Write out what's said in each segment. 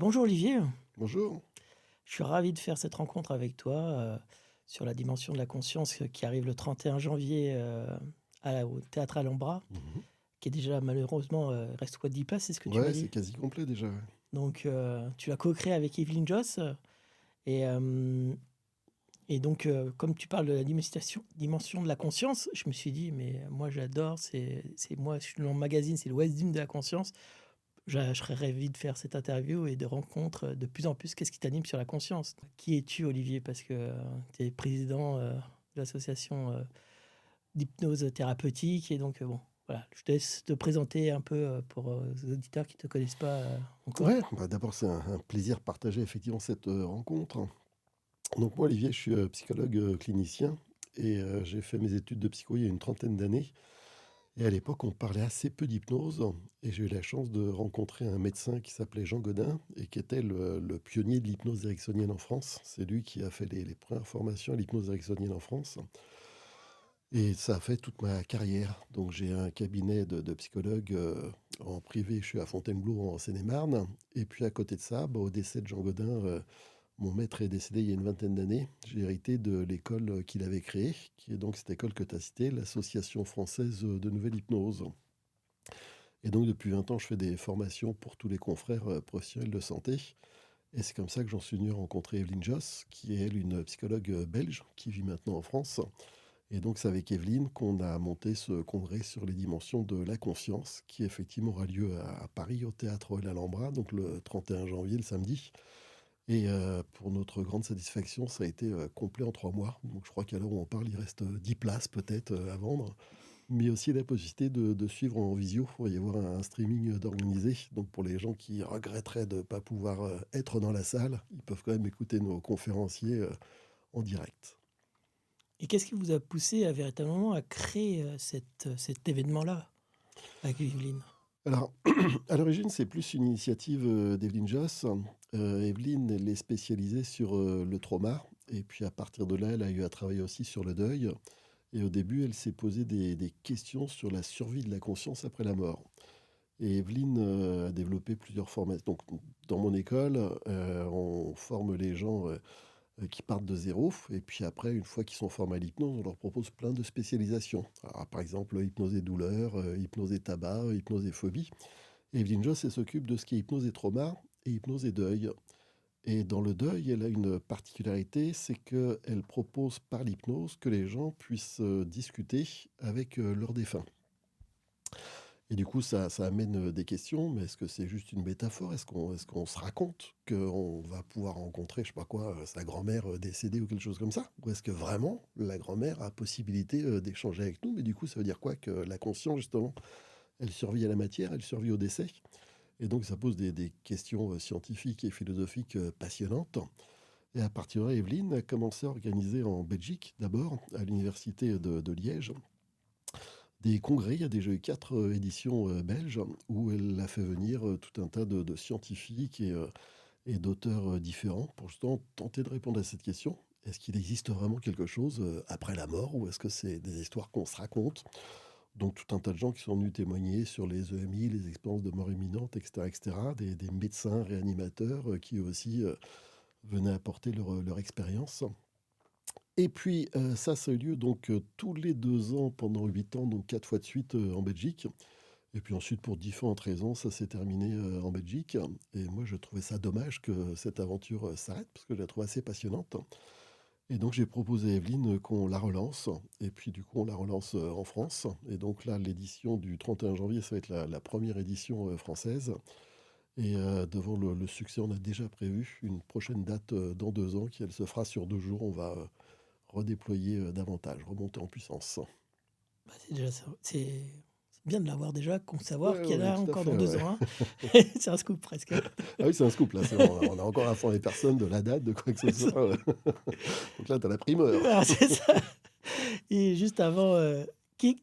Bonjour Olivier, Bonjour. je suis ravi de faire cette rencontre avec toi sur la dimension de la conscience qui arrive le 31 janvier au Théâtre Alhambra, Mhm. qui est déjà malheureusement, reste quoi 10 places, c'est ce que tu m'as Ouais, c'est dit. quasi complet déjà. Ouais. Donc tu l'as co-créé avec Evelyne Joss et, euh, et donc comme tu parles de la dimension de la conscience, je me suis dit mais moi j'adore, c'est moi je suis dans le magazine, c'est le Wisdom de la conscience. Je serais ravi de faire cette interview et de rencontres de plus en plus. Qu'est-ce qui t'anime sur la conscience? Qui es-tu, Olivier? Parce que tu es président de l'association d'hypnose thérapeutique. Et donc, bon, voilà, je te laisse te présenter un peu pour les auditeurs qui ne te connaissent pas encore. Ouais, d'abord, c'est un plaisir de partager effectivement cette rencontre. Donc, moi, Olivier, je suis psychologue clinicien et j'ai fait mes études de psycho il y a une trentaine d'années. Et à l'époque, on parlait assez peu d'hypnose et j'ai eu la chance de rencontrer un médecin qui s'appelait Jean Godin et qui était le pionnier de l'hypnose ericksonienne en France. C'est lui qui a fait les premières formations à l'hypnose ericksonienne en France. Et ça a fait toute ma carrière. Donc j'ai un cabinet de psychologue en privé, je suis à Fontainebleau en Seine-et-Marne. Et puis à côté de ça, au décès de Jean Godin, mon maître est décédé il y a une vingtaine d'années. J'ai hérité de l'école qu'il avait créée, qui est donc cette école que tu as citée, l'Association française de nouvelle hypnose. Et donc depuis 20 ans, je fais des formations pour tous les confrères professionnels de santé. Et c'est comme ça que j'en suis venu rencontrer Evelyne Joss, qui est elle une psychologue belge qui vit maintenant en France. Et donc, c'est avec Evelyne qu'on a monté ce congrès sur les dimensions de la conscience, qui effectivement aura lieu à Paris, au théâtre l'Alhambra, donc le 31 janvier, le samedi. Et pour notre grande satisfaction, ça a été complet en 3 mois. Donc, je crois qu'à l'heure où on parle, il reste 10 places peut-être à vendre. Mais aussi la possibilité de suivre en visio. Il va y avoir un streaming d'organisé. Donc, pour les gens qui regretteraient de ne pas pouvoir être dans la salle, ils peuvent quand même écouter nos conférenciers en direct. Et qu'est-ce qui vous a poussé à véritablement à créer cet événement-là avec Evelyne? Alors, à l'origine, c'est plus une initiative d'Evelyne Joss. Evelyne, elle est spécialisée sur le trauma. Et puis à partir de là, elle a eu à travailler aussi sur le deuil. Et au début, elle s'est posé des questions sur la survie de la conscience après la mort. Et Evelyne a développé plusieurs formations. Donc, dans mon école, on forme les gens qui partent de zéro. Et puis après, une fois qu'ils sont formés à l'hypnose, on leur propose plein de spécialisations. Alors, par exemple, hypnose et douleur, hypnose et tabac, hypnose et phobie. Evelyne Joss, elle s'occupe de ce qui est hypnose et trauma et hypnose et deuil. Et dans le deuil, elle a une particularité, c'est qu'elle propose par l'hypnose que les gens puissent discuter avec leurs défunts. Et du coup, ça amène des questions, mais est-ce que c'est juste une métaphore? Est-ce qu'on se raconte qu'on va pouvoir rencontrer, je sais pas quoi, sa grand-mère décédée ou quelque chose comme ça? Ou est-ce que vraiment la grand-mère a possibilité d'échanger avec nous? Mais du coup, ça veut dire quoi? Que la conscience, justement, elle survit à la matière, elle survit au décès. Et donc, ça pose des questions scientifiques et philosophiques passionnantes. Et à partir de là, Evelyne a commencé à organiser en Belgique, d'abord, à l'université de Liège, des congrès. Il y a déjà eu 4 éditions belges où elle a fait venir tout un tas de scientifiques et d'auteurs différents pour justement tenter de répondre à cette question. Est-ce qu'il existe vraiment quelque chose après la mort ou est-ce que c'est des histoires qu'on se raconte? Donc tout un tas de gens qui sont venus témoigner sur les EMI, les expériences de mort imminente, etc., etc. Des médecins réanimateurs qui aussi venaient apporter leur expérience. Et puis ça a eu lieu donc tous les 2 ans pendant 8 ans, donc 4 fois de suite en Belgique. Et puis ensuite, pour différentes raisons, ça s'est terminé en Belgique. Et moi, je trouvais ça dommage que cette aventure s'arrête parce que je la trouve assez passionnante. Et donc, j'ai proposé à Evelyne qu'on la relance. Et puis, du coup, on la relance en France. Et donc, là, l'édition du 31 janvier, ça va être la première édition française. Et devant le succès, on a déjà prévu une prochaine date dans 2 ans qui, elle, se fera sur 2 jours. On va redéployer davantage, remonter en puissance. Bah, c'est déjà ça. C'est bien de l'avoir déjà, qu'on savoir Ouais, qu'il y en ouais, a tout à encore fait, dans deux ouais. ans. Hein. C'est un scoop presque. Ah oui, c'est un scoop là, on a encore informé personne de la date, de quoi que ce soit. Ouais. Donc là, tu as la primeur. Ah, c'est ça. Et juste avant, qui,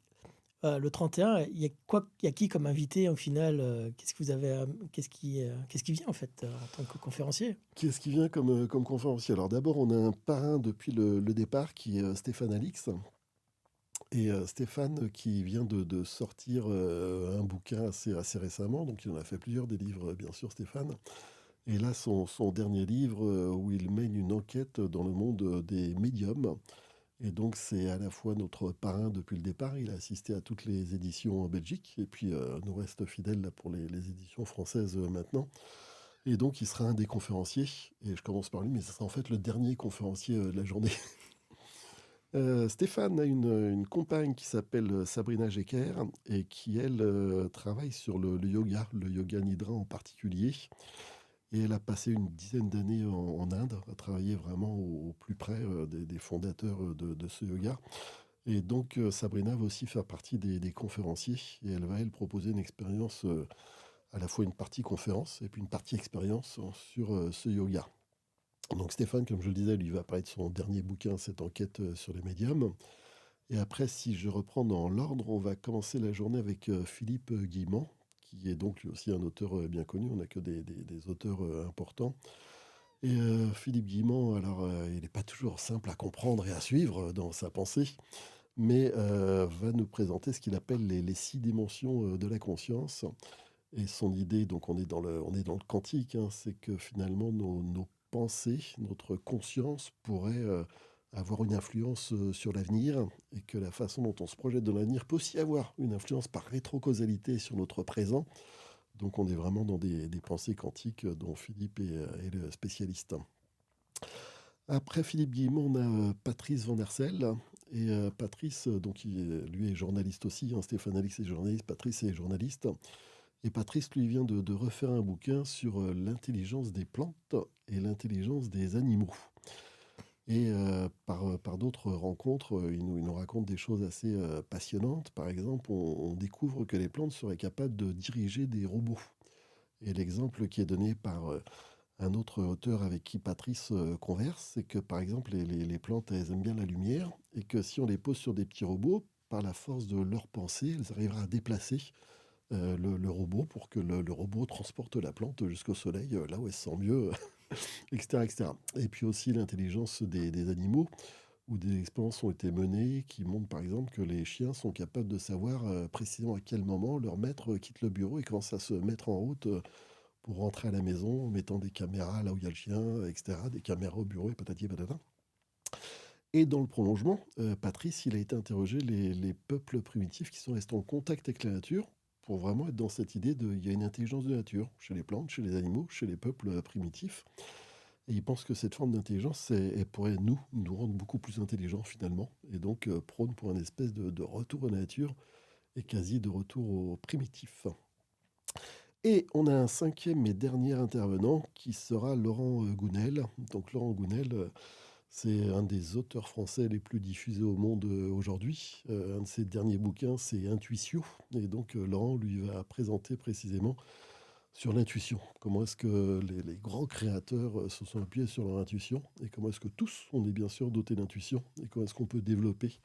le 31, il y a quoi, il y a qui comme invité au final? Qu'est-ce que vous avez, qu'est-ce qui vient en fait en tant que conférencier? Qui est-ce qui vient comme conférencier? Alors d'abord, on a un parrain depuis le départ qui est Stéphane Alix. Et Stéphane qui vient de sortir un bouquin assez récemment, donc il en a fait plusieurs des livres, bien sûr, Stéphane. Et là, son dernier livre, où il mène une enquête dans le monde des médiums. Et donc, c'est à la fois notre parrain depuis le départ. Il a assisté à toutes les éditions en Belgique. Et puis, nous reste fidèle là, pour les éditions françaises maintenant. Et donc, il sera un des conférenciers. Et je commence par lui, mais ce sera en fait le dernier conférencier de la journée. Stéphane a une compagne qui s'appelle Sabrina Jecker et qui, elle, travaille sur le yoga nidra en particulier. Et elle a passé une dizaine d'années en Inde, à travailler vraiment au plus près des fondateurs de ce yoga. Et donc, Sabrina va aussi faire partie des conférenciers. Et elle va, elle, proposer une expérience, à la fois une partie conférence et puis une partie expérience sur ce yoga. Donc Stéphane, comme je le disais, lui va parler de son dernier bouquin, cette enquête sur les médiums. Et après, si je reprends dans l'ordre, on va commencer la journée avec Philippe Guillemont, qui est donc lui aussi un auteur bien connu. On n'a que des auteurs importants. Et Philippe Guillemont, alors il n'est pas toujours simple à comprendre et à suivre dans sa pensée, mais va nous présenter ce qu'il appelle les 6 dimensions de la conscience. Et son idée, donc on est dans le quantique, hein, c'est que finalement nos pensées, notre conscience pourrait avoir une influence sur l'avenir et que la façon dont on se projette dans l'avenir peut aussi avoir une influence par rétrocausalité sur notre présent. Donc on est vraiment dans des pensées quantiques dont Philippe est le spécialiste. Après Philippe Guillemot, on a Patrice Van Hersel. Et Patrice, donc lui est journaliste aussi, hein, Stéphane Alix est journaliste, Patrice est journaliste. Et Patrice, lui, vient de refaire un bouquin sur l'intelligence des plantes et l'intelligence des animaux. Et par d'autres rencontres, il nous raconte des choses assez passionnantes. Par exemple, on découvre que les plantes seraient capables de diriger des robots. Et l'exemple qui est donné par un autre auteur avec qui Patrice converse, c'est que par exemple, les plantes, elles aiment bien la lumière, et que si on les pose sur des petits robots, par la force de leur pensée, elles arriveraient à déplacer le robot pour que le robot transporte la plante jusqu'au soleil, là où elle se sent mieux, etc., etc. Et puis aussi l'intelligence des animaux, où des expériences ont été menées qui montrent par exemple que les chiens sont capables de savoir précisément à quel moment leur maître quitte le bureau et commence à se mettre en route pour rentrer à la maison, en mettant des caméras là où il y a le chien, etc., des caméras au bureau et patati et patata. Et dans le prolongement, Patrice, il a été interrogé les peuples primitifs qui sont restés en contact avec la nature pour vraiment être dans cette idée de il y a une intelligence de nature chez les plantes, chez les animaux, chez les peuples primitifs. Et il pense que cette forme d'intelligence, elle pourrait nous rendre beaucoup plus intelligents finalement. Et donc prône pour une espèce de retour à la nature et quasi de retour au primitif. Et on a un cinquième et dernier intervenant qui sera Laurent Gounel. Donc Laurent Gounel, c'est un des auteurs français les plus diffusés au monde aujourd'hui. Un de ses derniers bouquins, c'est Intuitio. Et donc Laurent, lui, va présenter précisément sur l'intuition. Comment est-ce que les grands créateurs se sont appuyés sur leur intuition et comment est-ce que tous, on est bien sûr dotés d'intuition et comment est-ce qu'on peut développer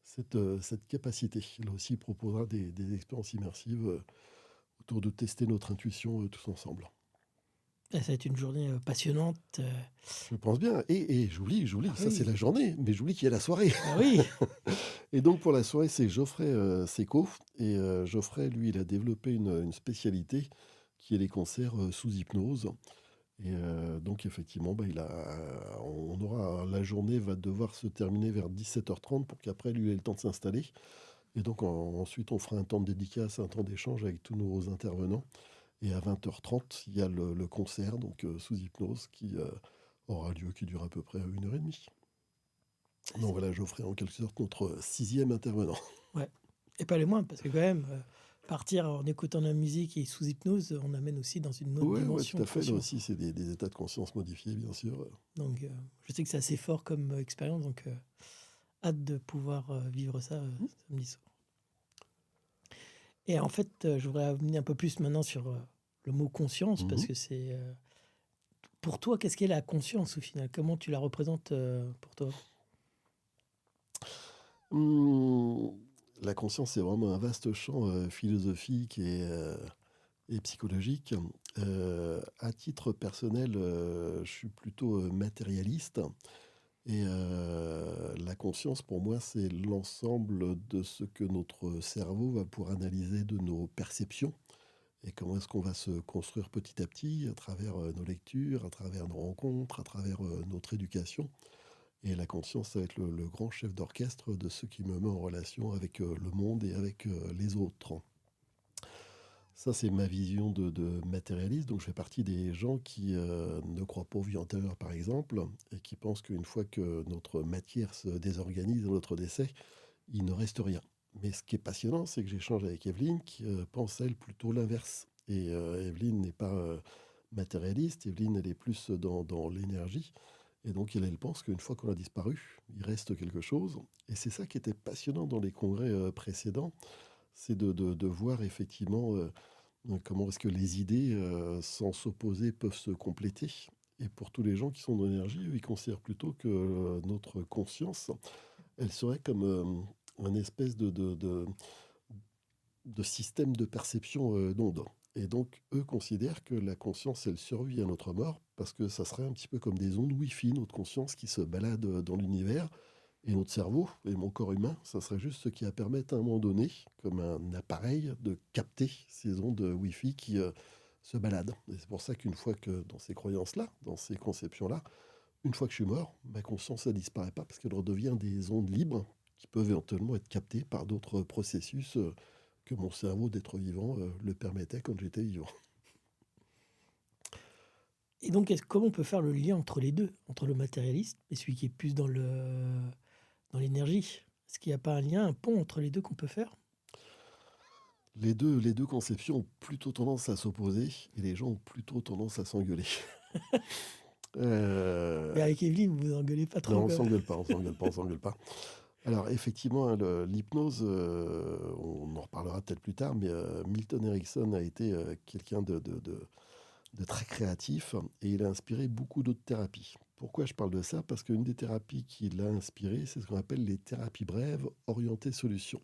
cette capacité. Là aussi, il proposera des expériences immersives autour de tester notre intuition tous ensemble. Ça va être une journée passionnante. Je pense bien. Et j'oublie, Ah ça c'est oui, la journée, mais j'oublie qu'il y a la soirée. ah oui. Et donc pour la soirée, c'est Geoffrey Seco. Et Geoffrey, lui, il a développé une spécialité qui est les concerts sous hypnose. Et donc effectivement, bah, la journée va devoir se terminer vers 17h30 pour qu'après lui ait le temps de s'installer. Et donc ensuite, on fera un temps de dédicace, un temps d'échange avec tous nos intervenants. Et à 20h30, il y a le concert, donc sous hypnose, qui aura lieu, qui dure à peu près 1h30. Donc voilà, Geoffrey en quelque sorte notre 6e intervenant. Ouais. Et pas les moindres, parce que quand même, partir en écoutant de la musique et sous hypnose, on amène aussi dans une autre Ouais, dimension tout à de fait. Là conscience. aussi, c'est des états de conscience modifiés, bien sûr. Donc, je sais que c'est assez fort comme expérience, donc hâte de pouvoir vivre ça samedi soir. Et en fait, je voudrais revenir un peu plus maintenant sur le mot conscience, parce Mhm. que c'est... pour toi, qu'est-ce qu'est la conscience au final? Comment tu la représentes pour toi? Hum, La conscience, c'est vraiment un vaste champ philosophique et psychologique. À titre personnel, je suis plutôt matérialiste. Et la conscience, pour moi, c'est l'ensemble de ce que notre cerveau va pouvoir analyser de nos perceptions Et comment est-ce qu'on va se construire petit à petit à travers nos lectures, à travers nos rencontres, à travers notre éducation. Et la conscience, ça va être le grand chef d'orchestre de ce qui me met en relation avec le monde et avec les autres. Ça, c'est ma vision de matérialiste. Donc, je fais partie des gens qui ne croient pas aux vies antérieures, par exemple, et qui pensent qu'une fois que notre matière se désorganise à notre décès, il ne reste rien. Mais ce qui est passionnant, c'est que j'échange avec Evelyne qui pense, elle, plutôt l'inverse. Et Evelyne n'est pas matérialiste, Evelyne, elle est plus dans l'énergie. Et donc, elle pense qu'une fois qu'on a disparu, il reste quelque chose. Et c'est ça qui était passionnant dans les congrès précédents, c'est de voir effectivement comment est-ce que les idées, sans s'opposer, peuvent se compléter. Et pour tous les gens qui sont dans l'énergie, eux, ils considèrent plutôt que notre conscience, elle serait comme un espèce de système de perception d'ondes. Et donc, eux considèrent que la conscience, elle survit à notre mort parce que ça serait un petit peu comme des ondes Wi-Fi, notre conscience qui se balade dans l'univers. Et notre cerveau et mon corps humain, ça serait juste ce qui va permettre à un moment donné, comme un appareil, de capter ces ondes Wi-Fi qui se baladent. Et c'est pour ça qu'une fois que, dans ces croyances-là, dans ces conceptions-là, une fois que je suis mort, ma conscience, ça disparaît pas parce qu'elle redevient des ondes libres qui peuvent éventuellement être captées par d'autres processus que mon cerveau d'être vivant le permettait quand j'étais vivant. Et donc, comment on peut faire le lien entre les deux, entre le matérialiste et celui qui est plus dans l'énergie? Est-ce qu'il n'y a pas un lien, un pont entre les deux qu'on peut faire? Les deux conceptions ont plutôt tendance à s'opposer et les gens ont plutôt tendance à s'engueuler. Mais Euh, avec Evelyne, vous vous engueulez pas non, trop, on quoi. s'engueule pas, on s'engueule pas, on s'engueule pas. Alors effectivement, hein, l'hypnose, on en reparlera peut-être plus tard, mais Milton Erickson a été quelqu'un de très créatif et il a inspiré beaucoup d'autres thérapies. Pourquoi je parle de ça? Parce qu'une des thérapies qui l'a inspiré, c'est ce qu'on appelle les thérapies brèves orientées solutions.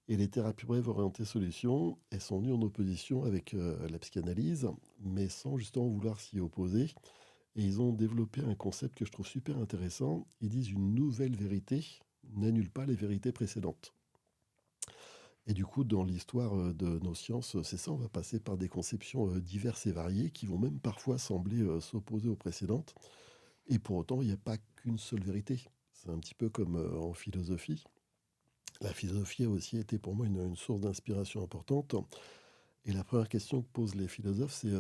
Et les thérapies brèves orientées solutions, elles sont venues en opposition avec la psychanalyse, mais sans justement vouloir s'y opposer. Et ils ont développé un concept que je trouve super intéressant. Ils disent une nouvelle vérité n'annule pas les vérités précédentes. Et du coup, dans l'histoire de nos sciences, c'est ça, on va passer par des conceptions diverses et variées qui vont même parfois sembler s'opposer aux précédentes. Et pour autant, il n'y a pas qu'une seule vérité. C'est un petit peu comme en philosophie. La philosophie a aussi été pour moi une source d'inspiration importante. Et la première question que posent les philosophes, c'est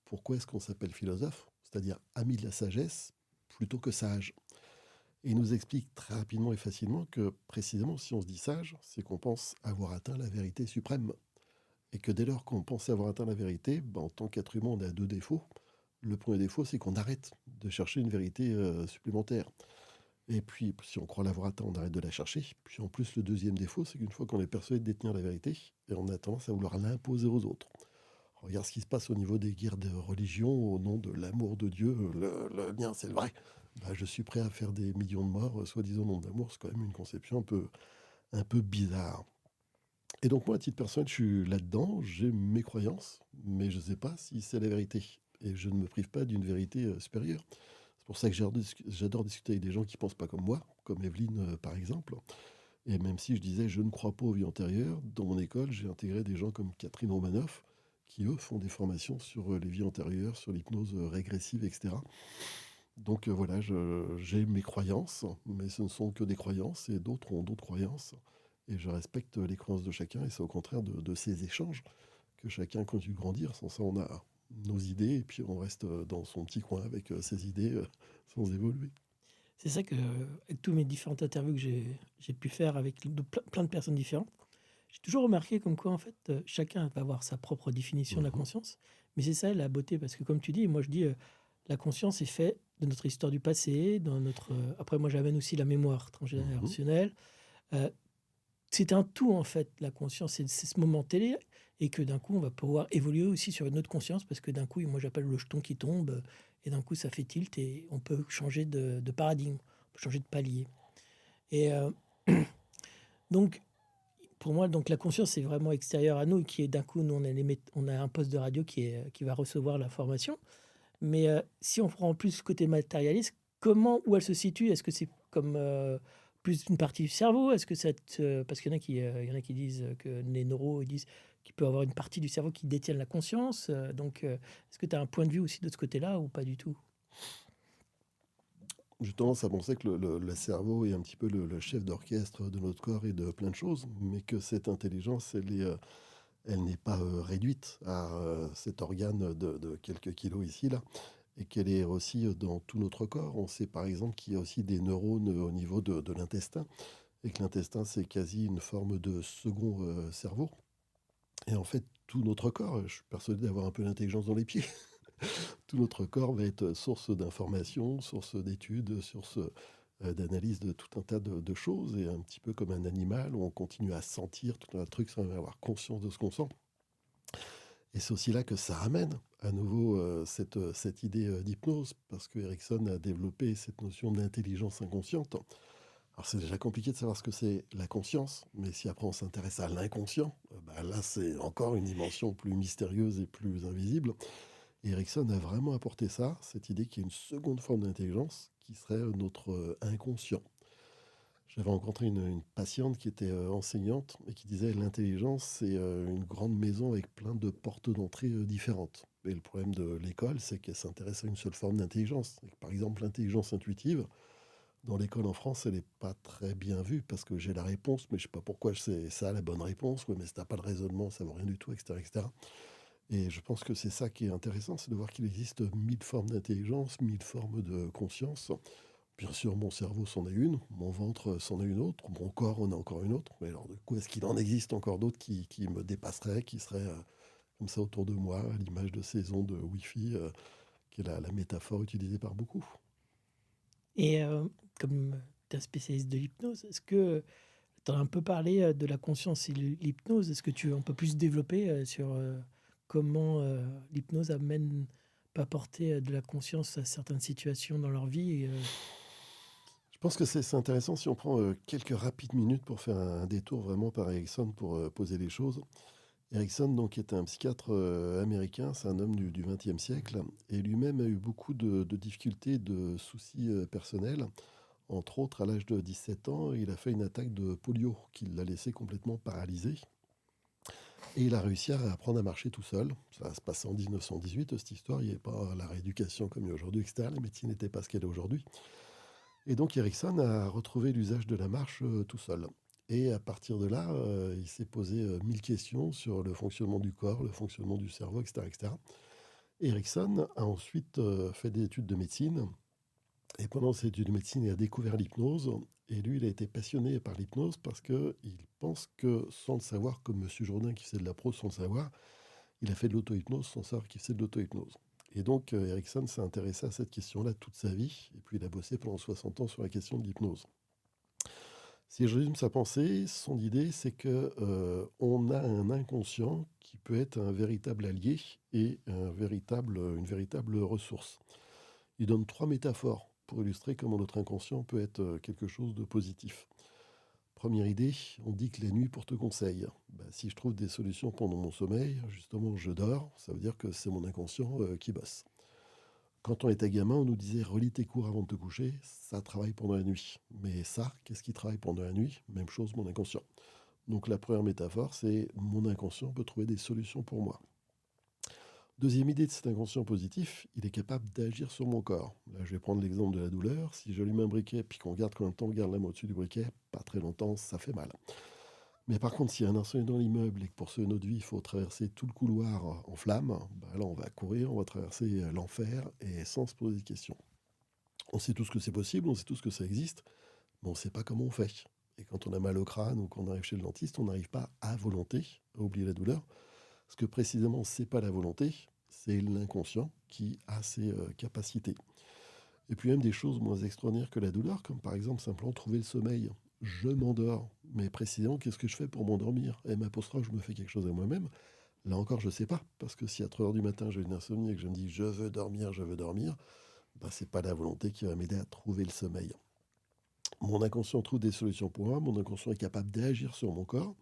pourquoi est-ce qu'on s'appelle philosophe? C'est-à-dire ami de la sagesse plutôt que sage. Et il nous explique très rapidement et facilement que précisément si on se dit sage, c'est qu'on pense avoir atteint la vérité suprême. Et que dès lors qu'on pense avoir atteint la vérité, ben, en tant qu'être humain, on a deux défauts. Le premier défaut, c'est qu'on arrête de chercher une vérité supplémentaire. Et puis, si on croit l'avoir atteint, on arrête de la chercher. Puis en plus, le deuxième défaut, c'est qu'une fois qu'on est persuadé de détenir la vérité, et on a tendance à vouloir l'imposer aux autres. Regarde ce qui se passe au niveau des guerres de religion, au nom de l'amour de Dieu. Le mien, c'est le vrai. Bah, je suis prêt à faire des millions de morts, soi-disant au nom de l'amour. C'est quand même une conception un peu bizarre. Et donc moi, à titre personnel, je suis là-dedans, j'ai mes croyances, mais je ne sais pas si c'est la vérité. Et je ne me prive pas d'une vérité supérieure. C'est pour ça que j'adore discuter avec des gens qui ne pensent pas comme moi, comme Evelyne par exemple. Et même si je disais je ne crois pas aux vies antérieures, dans mon école, j'ai intégré des gens comme Catherine Romanoff, qui eux font des formations sur les vies antérieures, sur l'hypnose régressive, etc. Donc voilà, j'ai mes croyances, mais ce ne sont que des croyances, et d'autres ont d'autres croyances. Et je respecte les croyances de chacun, et c'est au contraire de ces échanges que chacun continue de grandir. Sans ça, on a nos idées, et puis on reste dans son petit coin avec ses idées sans évoluer. C'est ça que, avec tous mes différentes interviews que j'ai pu faire avec plein de personnes différentes, j'ai toujours remarqué comme quoi, en fait, chacun va avoir sa propre définition de la Mhm, conscience. Mais c'est ça la beauté, parce que comme tu dis, moi je dis, la conscience est faite de notre histoire du passé, dans notre. Après, moi j'amène aussi la mémoire mhm. transgénérationnelle. Euh, c'est un tout, en fait, la conscience, c'est ce moment télé, et que d'un coup, on va pouvoir évoluer aussi sur une autre conscience, parce que d'un coup, moi j'appelle le jeton qui tombe, et d'un coup, ça fait tilt, et on peut changer de paradigme, on peut changer de palier. Et donc, pour moi, donc la conscience, c'est vraiment extérieur à nous, et qui est d'un coup, nous, on a un poste de radio qui va recevoir l'information. Mais si on prend en plus ce côté matérialiste, où elle se situe? Est-ce que c'est comme plus une partie du cerveau? Est-ce que parce qu'il y en a qui disent que les neuros, ils disent qu'il peut y avoir une partie du cerveau qui détienne la conscience. Est-ce que tu as un point de vue aussi de ce côté-là ou pas du tout? J'ai tendance à penser que le cerveau est un petit peu le chef d'orchestre de notre corps et de plein de choses, mais que cette intelligence, elle n'est pas réduite à cet organe de quelques kilos ici, là, et qu'elle est aussi dans tout notre corps. On sait par exemple qu'il y a aussi des neurones au niveau de l'intestin, et que l'intestin, c'est quasi une forme de second cerveau. Et en fait, tout notre corps, je suis persuadé d'avoir un peu d'intelligence dans les pieds, tout notre corps va être source d'informations, source d'études, source d'analyse de tout un tas de choses, et un petit peu comme un animal où on continue à sentir tout un tas de trucs sans avoir conscience de ce qu'on sent. Et c'est aussi là que ça ramène à nouveau cette idée d'hypnose, parce que Erickson a développé cette notion d'intelligence inconsciente. Alors c'est déjà compliqué de savoir ce que c'est la conscience, mais si après on s'intéresse à l'inconscient, bah là c'est encore une dimension plus mystérieuse et plus invisible. Et Erickson a vraiment apporté ça, cette idée qu'il y a une seconde forme d'intelligence qui serait notre inconscient. J'avais rencontré une patiente qui était enseignante et qui disait l'intelligence, c'est une grande maison avec plein de portes d'entrée différentes. Et le problème de l'école, c'est qu'elle s'intéresse à une seule forme d'intelligence. Par exemple, l'intelligence intuitive, dans l'école en France, elle n'est pas très bien vue parce que j'ai la réponse, mais je ne sais pas pourquoi c'est ça la bonne réponse. Ouais, mais si tu n'as pas le raisonnement, ça ne vaut rien du tout, etc., etc. Et je pense que c'est ça qui est intéressant, c'est de voir qu'il existe mille formes d'intelligence, mille formes de conscience. Bien sûr, mon cerveau s'en a une, mon ventre s'en a une autre, mon corps en a encore une autre. Mais alors, du coup, est-ce qu'il en existe encore d'autres qui me dépasseraient, qui seraient comme ça autour de moi, à l'image de ces ondes Wi-Fi, qui est la métaphore utilisée par beaucoup. Et comme tu es un spécialiste de l'hypnose, est-ce que tu as un peu parlé de la conscience et l'hypnose? Est-ce que on peut plus développer sur comment l'hypnose peut apporter de la conscience à certaines situations dans leur vie Je pense que c'est intéressant si on prend quelques rapides minutes pour faire un détour vraiment par Erickson pour poser les choses. Erickson, donc, est un psychiatre américain, c'est un homme du XXe siècle, et lui-même a eu beaucoup de difficultés, de soucis personnels. Entre autres, à l'âge de 17 ans, il a fait une attaque de polio qui l'a laissé complètement paralysé. Et il a réussi à apprendre à marcher tout seul. Ça se passait en 1918, cette histoire. Il n'y avait pas la rééducation comme il y a aujourd'hui, etc. La médecine n'était pas ce qu'elle est aujourd'hui. Et donc Erickson a retrouvé l'usage de la marche tout seul. Et à partir de là, il s'est posé 1000 questions sur le fonctionnement du corps, le fonctionnement du cerveau, etc., etc. Et Erickson a ensuite fait des études de médecine. Et pendant ces études de médecine, il a découvert l'hypnose. Et lui, il a été passionné par l'hypnose parce qu'il pense que, sans le savoir, comme M. Jourdain qui faisait de la prose sans le savoir, il a fait de l'auto-hypnose sans savoir qu'il faisait de l'auto-hypnose. Et donc, Erickson s'est intéressé à cette question-là toute sa vie. Et puis, il a bossé pendant 60 ans sur la question de l'hypnose. Si je résume sa pensée, son idée, c'est que on a un inconscient qui peut être un véritable allié et une véritable ressource. Il donne 3 métaphores pour illustrer comment notre inconscient peut être quelque chose de positif. Première idée, on dit que la nuit porte conseil. Ben, si je trouve des solutions pendant mon sommeil, justement je dors, ça veut dire que c'est mon inconscient qui bosse. Quand on était gamin, on nous disait relis tes cours avant de te coucher, ça travaille pendant la nuit. Mais ça, qu'est-ce qui travaille pendant la nuit? Même chose, mon inconscient. Donc la première métaphore, c'est mon inconscient peut trouver des solutions pour moi. Deuxième idée de cet inconscient positif, il est capable d'agir sur mon corps. Là, je vais prendre l'exemple de la douleur. Si j'allume un briquet puis qu'on regarde combien de temps on garde la main au-dessus du briquet, pas très longtemps, ça fait mal. Mais par contre, s'il y a un incendie dans l'immeuble et que pour sauver notre vie, il faut traverser tout le couloir en flammes, bah là, on va courir, on va traverser l'enfer et sans se poser de questions. On sait tous que c'est possible, on sait tous que ça existe, mais on ne sait pas comment on fait. Et quand on a mal au crâne ou qu'on arrive chez le dentiste, on n'arrive pas à volonté à oublier la douleur. Parce que précisément, ce n'est pas la volonté, c'est l'inconscient qui a ces capacités. Et puis même des choses moins extraordinaires que la douleur, comme par exemple simplement trouver le sommeil. Je m'endors, mais précisément, qu'est-ce que je fais pour m'endormir? Et m'apostrophe, je me fais quelque chose à moi-même. Là encore, je ne sais pas, parce que si à 3 heures du matin, j'ai une insomnie et que je me dis je veux dormir, bah, ce n'est pas la volonté qui va m'aider à trouver le sommeil. Mon inconscient trouve des solutions pour moi, mon inconscient est capable d'agir sur mon corps.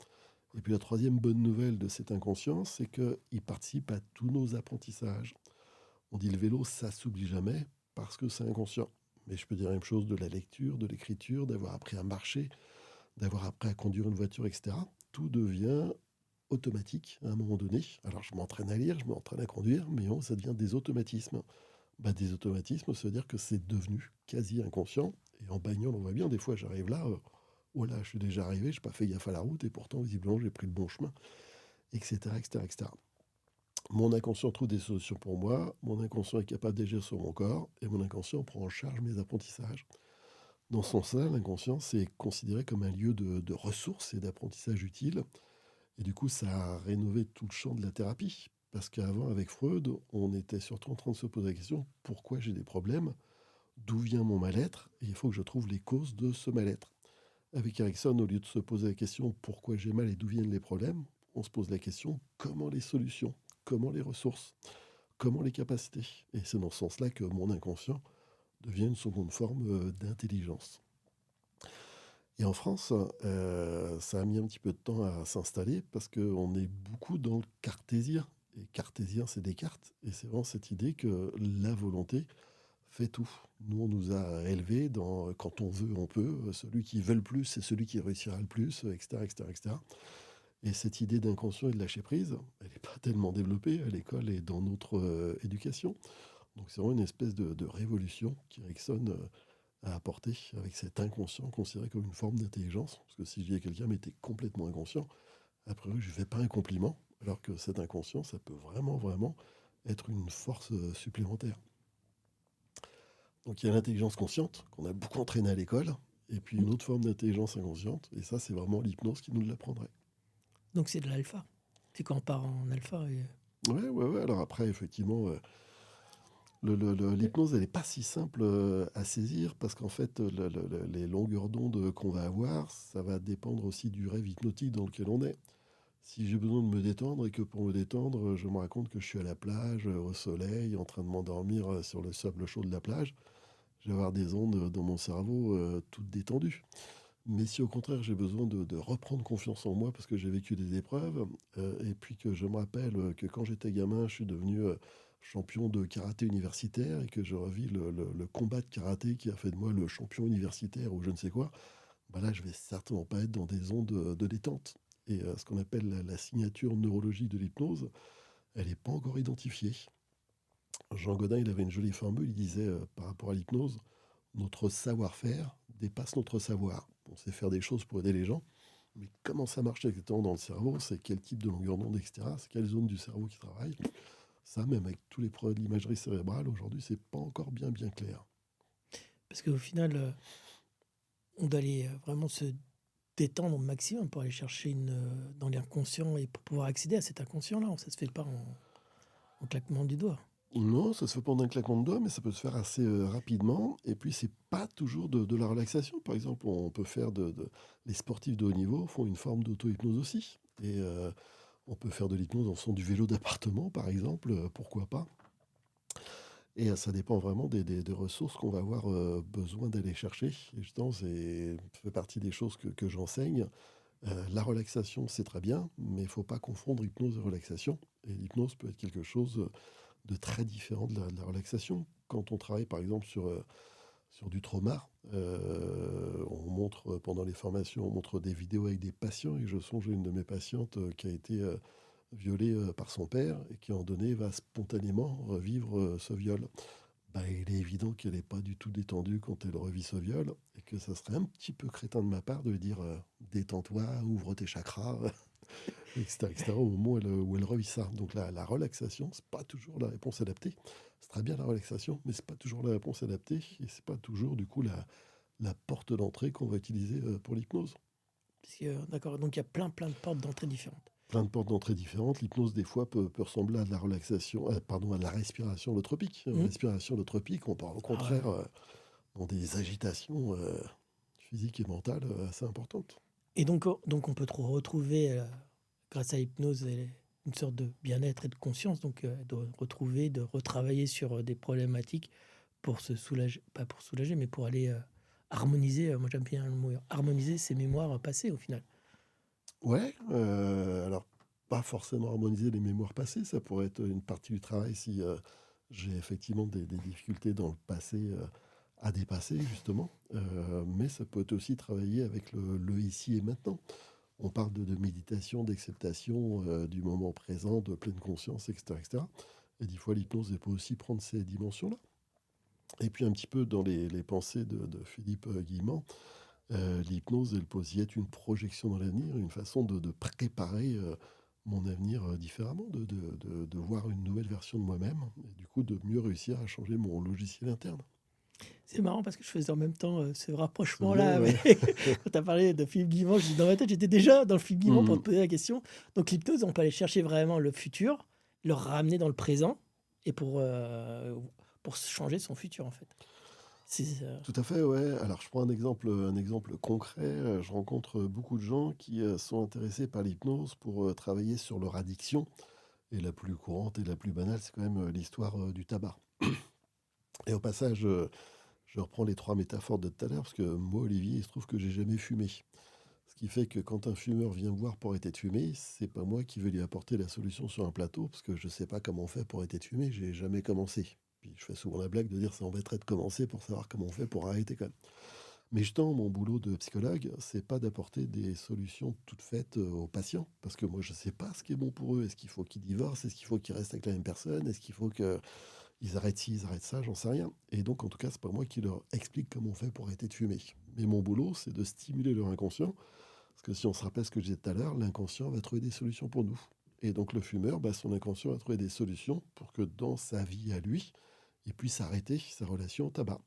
Et puis la troisième bonne nouvelle de cet inconscient, c'est qu'il participe à tous nos apprentissages. On dit le vélo, ça s'oublie jamais parce que c'est inconscient. Mais je peux dire la même chose de la lecture, de l'écriture, d'avoir appris à marcher, d'avoir appris à conduire une voiture, etc. Tout devient automatique à un moment donné. Alors je m'entraîne à lire, je m'entraîne à conduire, mais bon, ça devient des automatismes. Bah, des automatismes, ça veut dire que c'est devenu quasi inconscient. Et en bagnole, on voit bien, des fois j'arrive là, oh là, je suis déjà arrivé, je n'ai pas fait gaffe à la route, et pourtant, visiblement, j'ai pris le bon chemin, etc., etc., etc. Mon inconscient trouve des solutions pour moi, mon inconscient est capable d'agir sur mon corps, et mon inconscient prend en charge mes apprentissages. Dans ce sens-là, l'inconscient, c'est considéré comme un lieu de ressources et d'apprentissage utile. Et du coup, ça a rénové tout le champ de la thérapie. Parce qu'avant, avec Freud, on était surtout en train de se poser la question, pourquoi j'ai des problèmes? D'où vient mon mal-être? Et il faut que je trouve les causes de ce mal-être. Avec Erickson, au lieu de se poser la question, pourquoi j'ai mal et d'où viennent les problèmes, on se pose la question, comment les solutions? Comment les ressources? Comment les capacités? Et c'est dans ce sens-là que mon inconscient devient une seconde forme d'intelligence. Et en France, ça a mis un petit peu de temps à s'installer parce qu'on est beaucoup dans le cartésien. Et cartésien, c'est Descartes. Et c'est vraiment cette idée que la volonté fait tout. Nous, on nous a élevés dans quand on veut, on peut. Celui qui veut le plus, c'est celui qui réussira le plus, etc., etc., etc. Et cette idée d'inconscient et de lâcher prise, elle n'est pas tellement développée à l'école et dans notre éducation. Donc c'est vraiment une espèce de révolution qu'Erickson à apporter avec cet inconscient considéré comme une forme d'intelligence. Parce que si je dis à quelqu'un, mais t'es complètement inconscient, a priori, je ne fais pas un compliment, alors que cet inconscient, ça peut vraiment, vraiment être une force supplémentaire. Donc il y a l'intelligence consciente, qu'on a beaucoup entraînée à l'école, et puis une autre forme d'intelligence inconsciente, et ça, c'est vraiment l'hypnose qui nous l'apprendrait. Donc c'est de l'alpha. C'est quand on part en alpha. Ouais, ouais, ouais. Alors après, effectivement, l'hypnose, elle n'est pas si simple à saisir parce qu'en fait, les longueurs d'onde qu'on va avoir, ça va dépendre aussi du rêve hypnotique dans lequel on est. Si j'ai besoin de me détendre et que pour me détendre, je me raconte que je suis à la plage, au soleil, en train de m'endormir sur le sable chaud de la plage, je vais avoir des ondes dans mon cerveau toutes détendues. Mais si au contraire j'ai besoin de reprendre confiance en moi parce que j'ai vécu des épreuves, et puis que je me rappelle que quand j'étais gamin, je suis devenu champion de karaté universitaire et que je revis le combat de karaté qui a fait de moi le champion universitaire ou je ne sais quoi, bah là je vais certainement pas être dans des ondes de détente. Et ce qu'on appelle la signature neurologique de l'hypnose, elle n'est pas encore identifiée. Jean Godin, il avait une jolie formule, il disait par rapport à l'hypnose, notre savoir-faire dépasse notre savoir. On sait faire des choses pour aider les gens, mais comment ça marche exactement dans le cerveau, c'est quel type de longueur d'onde, etc. C'est quelle zone du cerveau qui travaille. Ça, même avec tous les progrès de l'imagerie cérébrale, aujourd'hui, c'est pas encore bien bien clair. Parce qu'au final, on doit aller vraiment se détendre au maximum pour aller chercher dans l'inconscient et pour pouvoir accéder à cet inconscient-là. Ça se fait pas en claquement du doigt. Non, ça se fait pas en un claquement de doigts, mais ça peut se faire assez rapidement. Et puis, c'est pas toujours de la relaxation. Par exemple, on peut faire les sportifs de haut niveau font une forme d'auto-hypnose aussi. Et on peut faire de l'hypnose en faisant du vélo d'appartement, par exemple, pourquoi pas. Et ça dépend vraiment des ressources qu'on va avoir besoin d'aller chercher. Et justement, ça fait partie des choses que j'enseigne. La relaxation, c'est très bien, mais il ne faut pas confondre hypnose et relaxation. Et l'hypnose peut être quelque chose de très différent de la relaxation. Quand on travaille par exemple sur du trauma, on montre pendant les formations, on montre des vidéos avec des patients. Et je songe à une de mes patientes qui a été violée par son père et qui en donné va spontanément revivre ce viol. Bah, il est évident qu'elle n'est pas du tout détendue quand elle revit ce viol et que ça serait un petit peu crétin de ma part de lui dire détends-toi, ouvre tes chakras, etc., etc., au moment où elle revit ça. Donc la relaxation, c'est pas toujours la réponse adaptée. C'est très bien la relaxation, mais c'est pas toujours la réponse adaptée et c'est pas toujours du coup la porte d'entrée qu'on va utiliser pour l'hypnose. D'accord, donc il y a plein de portes d'entrée différentes. Plein de portes d'entrée différentes. L'hypnose, des fois, peut ressembler à de la relaxation, pardon, à de la respiration holotropique. La Mhm. respiration holotropique, on part au Ah ouais. contraire dans des agitations physiques et mentales assez importantes. Et donc on peut retrouver, grâce à l'hypnose, une sorte de bien-être et de conscience, donc de retrouver, de retravailler sur des problématiques pour se soulager, pas pour soulager, mais pour aller harmoniser, moi j'aime bien le mot, harmoniser ses mémoires passées au final. Ouais, alors pas forcément harmoniser les mémoires passées, ça pourrait être une partie du travail si j'ai effectivement des difficultés dans le passé à dépasser, justement. Mais ça peut être aussi travailler avec le ici et maintenant. On parle de méditation, d'acceptation du moment présent, de pleine conscience, etc., etc. Et des fois, l'hypnose elle peut aussi prendre ces dimensions-là. Et puis un petit peu dans les pensées de Philippe Guillemant, l'hypnose, elle peut aussi être une projection dans l'avenir, une façon de préparer mon avenir différemment, de voir une nouvelle version de moi-même, et du coup de mieux réussir à changer mon logiciel interne. C'est marrant parce que je faisais en même temps ce C'est bien, rapprochement-là. ouais. Quand tu as parlé de Philippe Guimont, dans ma tête, j'étais déjà dans le Philippe Guimont pour te Mhm. poser la question. Donc l'hypnose, on peut aller chercher vraiment le futur, le ramener dans le présent et pour changer son futur en fait. C'est, Tout à fait, ouais. Alors je prends un exemple concret. Je rencontre beaucoup de gens qui sont intéressés par l'hypnose pour travailler sur leur addiction. Et la plus courante et la plus banale, c'est quand même l'histoire du tabac. Et au passage, je reprends les trois métaphores de tout à l'heure, parce que moi, Olivier, il se trouve que j'ai jamais fumé. Ce qui fait que quand un fumeur vient me voir pour arrêter de fumer, c'est pas moi qui vais lui apporter la solution sur un plateau, parce que je sais pas comment on fait pour arrêter de fumer, j'ai jamais commencé. Puis je fais souvent la blague de dire ça embêterait de commencer pour savoir comment on fait pour arrêter quand même. Mais justement, mon boulot de psychologue, c'est pas d'apporter des solutions toutes faites aux patients, parce que moi, je sais pas ce qui est bon pour eux. Est-ce qu'il faut qu'ils divorcent? Est-ce qu'il faut qu'ils restent avec la même personne? Est-ce qu'il faut qu'ils arrêtent ci, ils arrêtent ça? J'en sais rien. Et donc, en tout cas, c'est pas moi qui leur explique comment on fait pour arrêter de fumer. Mais mon boulot, c'est de stimuler leur inconscient, parce que si on se rappelle ce que je disais tout à l'heure, l'inconscient va trouver des solutions pour nous. Et donc, le fumeur, bah, son inconscient va trouver des solutions pour que dans sa vie à lui, il puisse arrêter sa relation au tabac.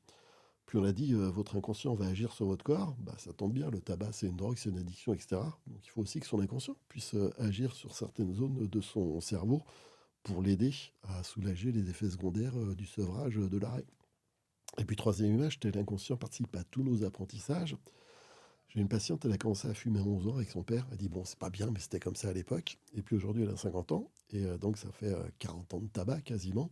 Puis on a dit, votre inconscient va agir sur votre corps. Bah, ça tombe bien, le tabac, c'est une drogue, c'est une addiction, etc. Donc il faut aussi que son inconscient puisse agir sur certaines zones de son cerveau pour l'aider à soulager les effets secondaires du sevrage de l'arrêt. Et puis troisième image, l'inconscient participe à tous nos apprentissages. J'ai une patiente, elle a commencé à fumer à 11 ans avec son père. Elle dit, bon, c'est pas bien, mais c'était comme ça à l'époque. Et puis aujourd'hui, elle a 50 ans. Et donc ça fait 40 ans de tabac quasiment.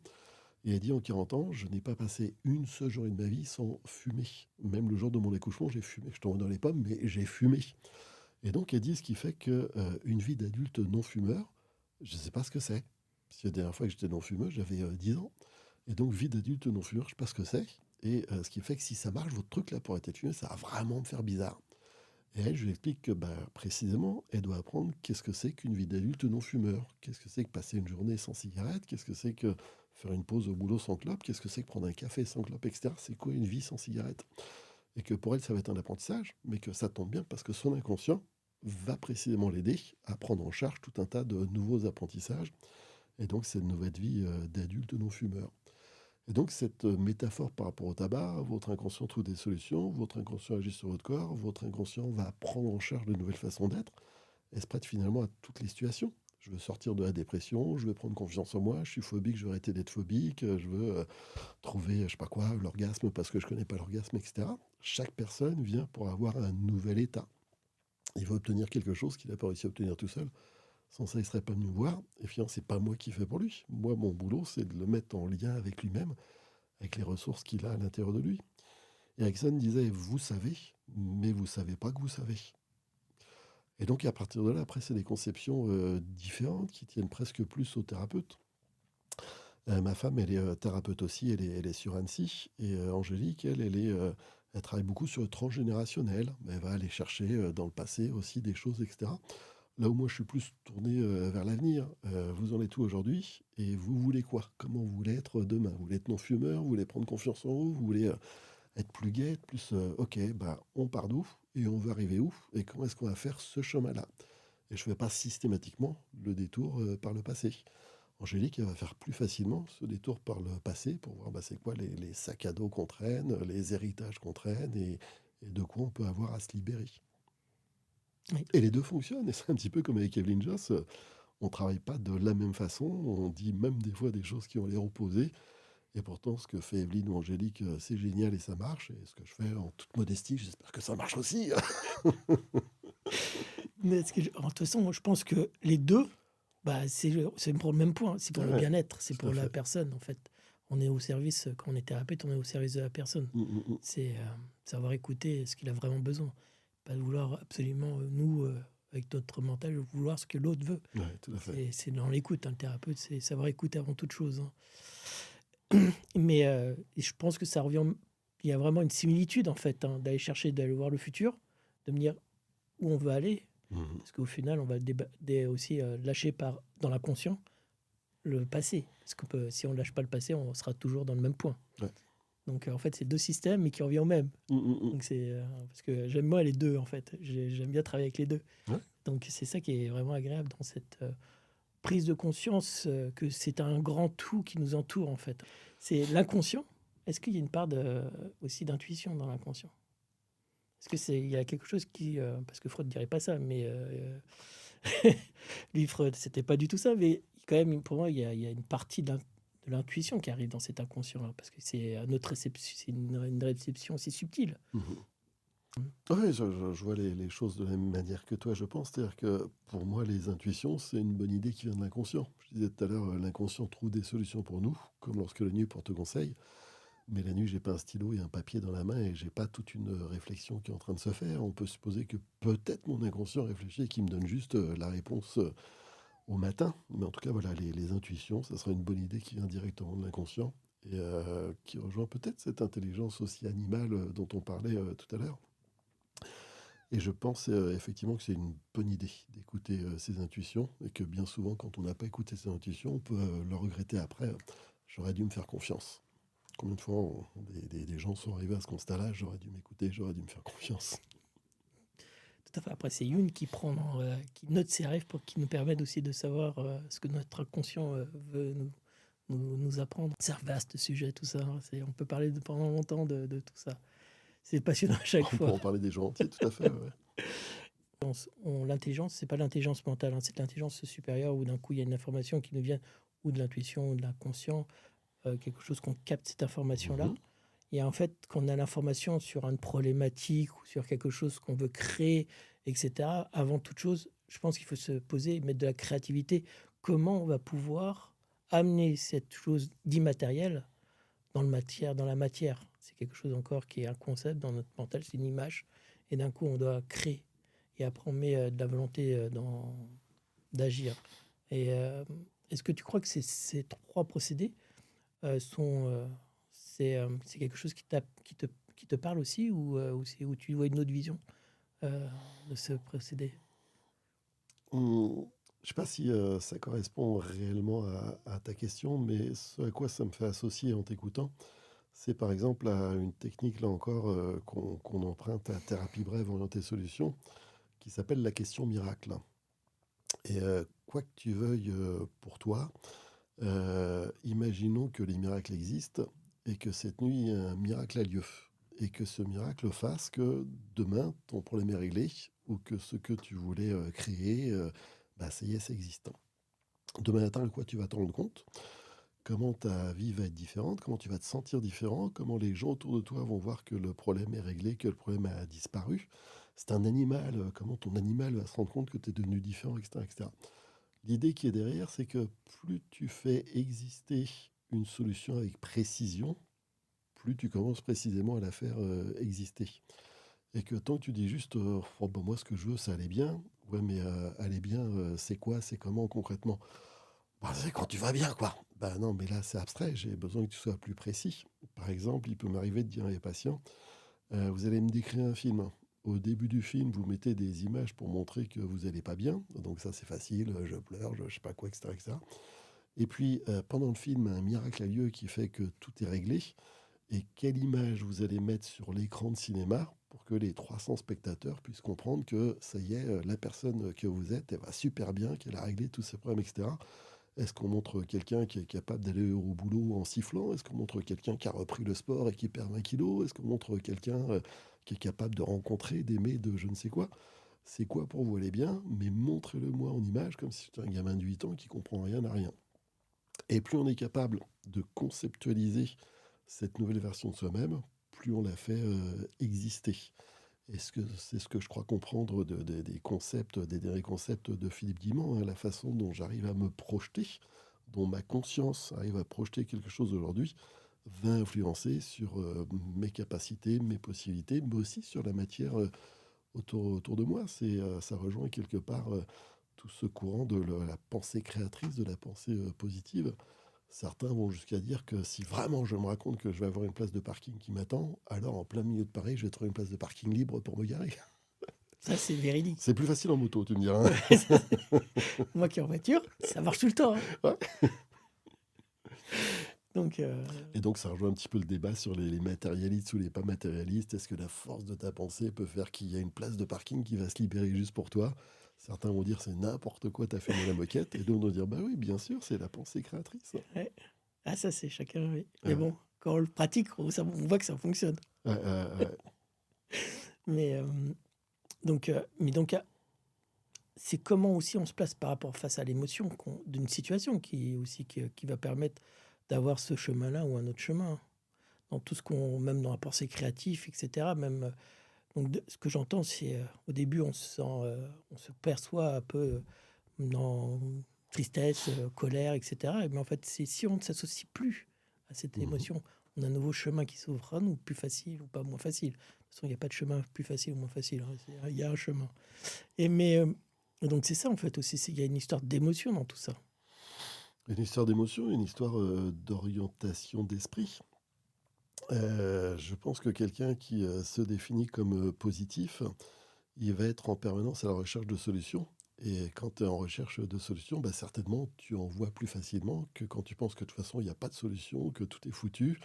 Et elle dit en 40 ans, je n'ai pas passé une seule journée de ma vie sans fumer. Même le jour de mon accouchement, j'ai fumé. Je tombe dans les pommes, mais j'ai fumé. Et donc elle dit ce qui fait que une vie d'adulte non fumeur, je ne sais pas ce que c'est. Parce que la dernière fois que j'étais non fumeur, j'avais 10 ans. Et donc vie d'adulte non fumeur, je ne sais pas ce que c'est. Et ce qui fait que si ça marche, votre truc là pour être fumé, ça va vraiment me faire bizarre. Et elle, je lui explique que précisément, elle doit apprendre qu'est-ce que c'est qu'une vie d'adulte non fumeur. Qu'est-ce que c'est que passer une journée sans cigarette. Qu'est-ce que c'est que faire une pause au boulot sans clope. Qu'est-ce que c'est que prendre un café sans clope, etc. C'est quoi une vie sans cigarette? Et que pour elle, ça va être un apprentissage, mais que ça tombe bien parce que son inconscient va précisément l'aider à prendre en charge tout un tas de nouveaux apprentissages. Et donc, c'est une nouvelle vie d'adulte non fumeur. Et donc, cette métaphore par rapport au tabac, votre inconscient trouve des solutions, votre inconscient agit sur votre corps, votre inconscient va prendre en charge de nouvelles façons d'être, et se prête finalement à toutes les situations. Je veux sortir de la dépression, je veux prendre confiance en moi, je suis phobique, je veux arrêter d'être phobique, je veux trouver, je sais pas quoi, l'orgasme parce que je connais pas l'orgasme, etc. Chaque personne vient pour avoir un nouvel état. Il va obtenir quelque chose qu'il n'a pas réussi à obtenir tout seul. Sans ça, il ne serait pas venu me voir. Et finalement, c'est pas moi qui fais pour lui. Moi, mon boulot, c'est de le mettre en lien avec lui-même, avec les ressources qu'il a à l'intérieur de lui. Erickson disait, vous savez, mais vous savez pas que vous savez. Et donc, à partir de là, après, c'est des conceptions différentes qui tiennent presque plus au thérapeute. Ma femme, elle est thérapeute aussi, elle est sur Annecy. Et Angélique, elle travaille beaucoup sur le transgénérationnel. Elle va aller chercher dans le passé aussi des choses, etc. Là où moi, je suis plus tourné vers l'avenir. Vous en êtes où aujourd'hui? Et vous voulez quoi? Comment vous voulez être demain? Vous voulez être non-fumeur? Vous voulez prendre confiance en vous? Vous voulez être plus gai, être plus... ok, on part d'où? Et on veut arriver où? Et comment est-ce qu'on va faire ce chemin-là? Et je ne fais pas systématiquement le détour par le passé. Angélique, elle va faire plus facilement ce détour par le passé pour voir c'est quoi les sacs à dos qu'on traîne, les héritages qu'on traîne et de quoi on peut avoir à se libérer. oui. Et les deux fonctionnent. Et c'est un petit peu comme avec Evelyn Joss. On ne travaille pas de la même façon. On dit même des fois des choses qui ont l'air opposées. Et pourtant, ce que fait Evelyne ou Angélique, c'est génial et ça marche. Et ce que je fais en toute modestie, j'espère que ça marche aussi. Mais de toute façon, moi, je pense que les deux, c'est pour le même point. C'est pour le Ouais, bien-être, c'est tout à pour la fait. personne, en fait. On est au service, quand on est thérapeute, on est au service de la personne. Mm, mm, mm. C'est savoir écouter ce qu'il a vraiment besoin. Pas de vouloir absolument, nous, avec notre mental, vouloir ce que l'autre veut. Ouais, tout à fait. C'est dans l'écoute. Le thérapeute, c'est savoir écouter avant toute chose. Mais je pense que ça revient il y a vraiment une similitude, en fait, hein, d'aller chercher, d'aller voir le futur, de me dire où on veut aller, Mhm. parce qu'au final, on va aussi lâcher dans l'inconscient le passé. Parce que si on ne lâche pas le passé, on sera toujours dans le même point. Ouais. Donc, en fait, c'est deux systèmes, mais qui reviennent au même. Mhm. Donc, parce que j'aime moi les deux, en fait. J'aime bien travailler avec les deux. Ouais. Donc, c'est ça qui est vraiment agréable dans cette prise de conscience que c'est un grand tout qui nous entoure, en fait. C'est l'inconscient. Est-ce qu'il y a une part aussi d'intuition dans l'inconscient? Est-ce il y a quelque chose qui... parce que Freud ne dirait pas ça, mais... lui, Freud, c'était pas du tout ça, mais quand même, pour moi, il y a une partie de l'intuition qui arrive dans cet inconscient-là, parce que c'est c'est une réception aussi subtile. Mhm. Ouais, je vois les choses de la même manière que toi, je pense. C'est-à-dire que pour moi, les intuitions, c'est une bonne idée qui vient de l'inconscient. Je disais tout à l'heure, l'inconscient trouve des solutions pour nous, comme lorsque la nuit porte conseil. Mais la nuit, j'ai pas un stylo et un papier dans la main et j'ai pas toute une réflexion qui est en train de se faire. On peut supposer que peut-être mon inconscient réfléchit et qu'il me donne juste la réponse au matin. Mais en tout cas, voilà, les intuitions, ça sera une bonne idée qui vient directement de l'inconscient et qui rejoint peut-être cette intelligence aussi animale dont on parlait tout à l'heure. Et je pense effectivement que c'est une bonne idée d'écouter ses intuitions et que bien souvent, quand on n'a pas écouté ses intuitions, on peut le regretter après. J'aurais dû me faire confiance. Combien de fois des gens sont arrivés à ce constat-là? J'aurais dû m'écouter, j'aurais dû me faire confiance. Tout à fait. Après, c'est Jung qui note ses rêves pour qui nous permettent aussi de savoir ce que notre inconscient veut nous apprendre. C'est un vaste sujet, tout ça. Hein. On peut parler pendant longtemps de tout ça. C'est passionnant à chaque On peut fois. en parler des gens entiers, tout à fait. Ouais. L'intelligence, c'est pas l'intelligence mentale, hein, c'est l'intelligence supérieure où d'un coup il y a une information qui nous vient ou de l'intuition ou de l'inconscient, quelque chose qu'on capte cette information-là. Mhm. Et en fait, quand on a l'information sur une problématique ou sur quelque chose qu'on veut créer, etc., avant toute chose, je pense qu'il faut se poser, mettre de la créativité. Comment on va pouvoir amener cette chose d'immatériel dans la matière? C'est quelque chose encore qui est un concept dans notre mental, c'est une image. Et d'un coup, on doit créer. Et après, on met de la volonté d'agir. Et est-ce que tu crois que ces trois procédés c'est quelque chose qui te parle aussi ou tu vois une autre vision de ce procédé? Je ne sais pas si ça correspond réellement à ta question, mais ce à quoi ça me fait associer en t'écoutant, c'est par exemple à une technique, là encore, qu'on emprunte à thérapie brève orientée solution, qui s'appelle la question miracle. Et quoi que tu veuilles pour toi, imaginons que les miracles existent et que cette nuit, un miracle a lieu. Et que ce miracle fasse que demain, ton problème est réglé ou que ce que tu voulais créer, bah, ça y est, c'est existant. Demain matin, à quoi tu vas te rendre compte? Comment ta vie va être différente? Comment tu vas te sentir différent? Comment les gens autour de toi vont voir que le problème est réglé, que le problème a disparu? C'est un animal, comment ton animal va se rendre compte que tu es devenu différent, etc., etc. L'idée qui est derrière, c'est que plus tu fais exister une solution avec précision, plus tu commences précisément à la faire exister. Et que tant que tu dis juste, oh, bah, moi ce que je veux, c'est aller bien. Ouais, mais aller bien, c'est quoi? C'est comment concrètement? Bah, c'est quand tu vas bien, quoi. Bah non, mais là, c'est abstrait. J'ai besoin que tu sois plus précis. Par exemple, il peut m'arriver de dire à mes patients, vous allez me décrire un film. Au début du film, vous mettez des images pour montrer que vous n'allez pas bien. Donc ça, c'est facile. Je pleure, je sais pas quoi, etc., etc. Et puis, pendant le film, un miracle a lieu qui fait que tout est réglé. Et quelle image vous allez mettre sur l'écran de cinéma pour que les 300 spectateurs puissent comprendre que ça y est, la personne que vous êtes, elle va super bien, qu'elle a réglé tous ses problèmes, etc. Est-ce qu'on montre quelqu'un qui est capable d'aller au boulot en sifflant? Est-ce qu'on montre quelqu'un qui a repris le sport et qui perd 20 kilos? Est-ce qu'on montre quelqu'un qui est capable de rencontrer, d'aimer, de je ne sais quoi? C'est quoi pour vous aller bien? Mais montrez-le-moi en image comme si c'était un gamin de 8 ans qui comprend rien à rien. Et plus on est capable de conceptualiser cette nouvelle version de soi-même, plus on la fait exister. C'est ce que je crois comprendre des concepts, des derniers concepts de Philippe Guimand, hein, la façon dont j'arrive à me projeter, dont ma conscience arrive à projeter quelque chose aujourd'hui, va influencer sur mes capacités, mes possibilités, mais aussi sur la matière autour de moi. Ça rejoint quelque part tout ce courant de la pensée créatrice, de la pensée positive. Certains vont jusqu'à dire que si vraiment je me raconte que je vais avoir une place de parking qui m'attend, alors en plein milieu de Paris, je vais trouver une place de parking libre pour me garer. Ça, c'est véridique. C'est plus facile en moto, tu me diras, hein. Ouais, ça, moi qui est en voiture, ça marche tout le temps, hein. Ouais. Donc, Et donc, ça rejoint un petit peu le débat sur les matérialistes ou les pas matérialistes. Est-ce que la force de ta pensée peut faire qu'il y a une place de parking qui va se libérer juste pour toi? Certains vont dire c'est n'importe quoi, t'as fermé la moquette. Et d'autres vont dire bah oui, bien sûr, c'est la pensée créatrice. ouais. Ah, ça, c'est chacun, oui. Mais Ouais, bon, quand on le pratique, on voit que ça fonctionne. ouais, ouais. Mais donc, c'est comment aussi on se place par rapport face à l'émotion d'une situation qui va permettre d'avoir ce chemin-là ou un autre chemin. Dans tout ce même dans la pensée créative, etc. Même, donc, ce que j'entends, c'est au début, on se perçoit un peu dans tristesse, colère, etc. Mais en fait, c'est si on ne s'associe plus à cette Mhm. émotion, on a un nouveau chemin qui s'ouvre à nous, plus facile ou pas moins facile. De toute façon, il n'y a pas de chemin plus facile ou moins facile, hein. Il y a un chemin. Donc c'est ça en fait aussi, il y a une histoire d'émotion dans tout ça. Une histoire d'émotion, une histoire d'orientation d'esprit. Je pense que quelqu'un qui se définit comme positif, il va être en permanence à la recherche de solutions. Et quand tu es en recherche de solutions, bah, certainement, tu en vois plus facilement que quand tu penses que de toute façon, il n'y a pas de solution, que tout est foutu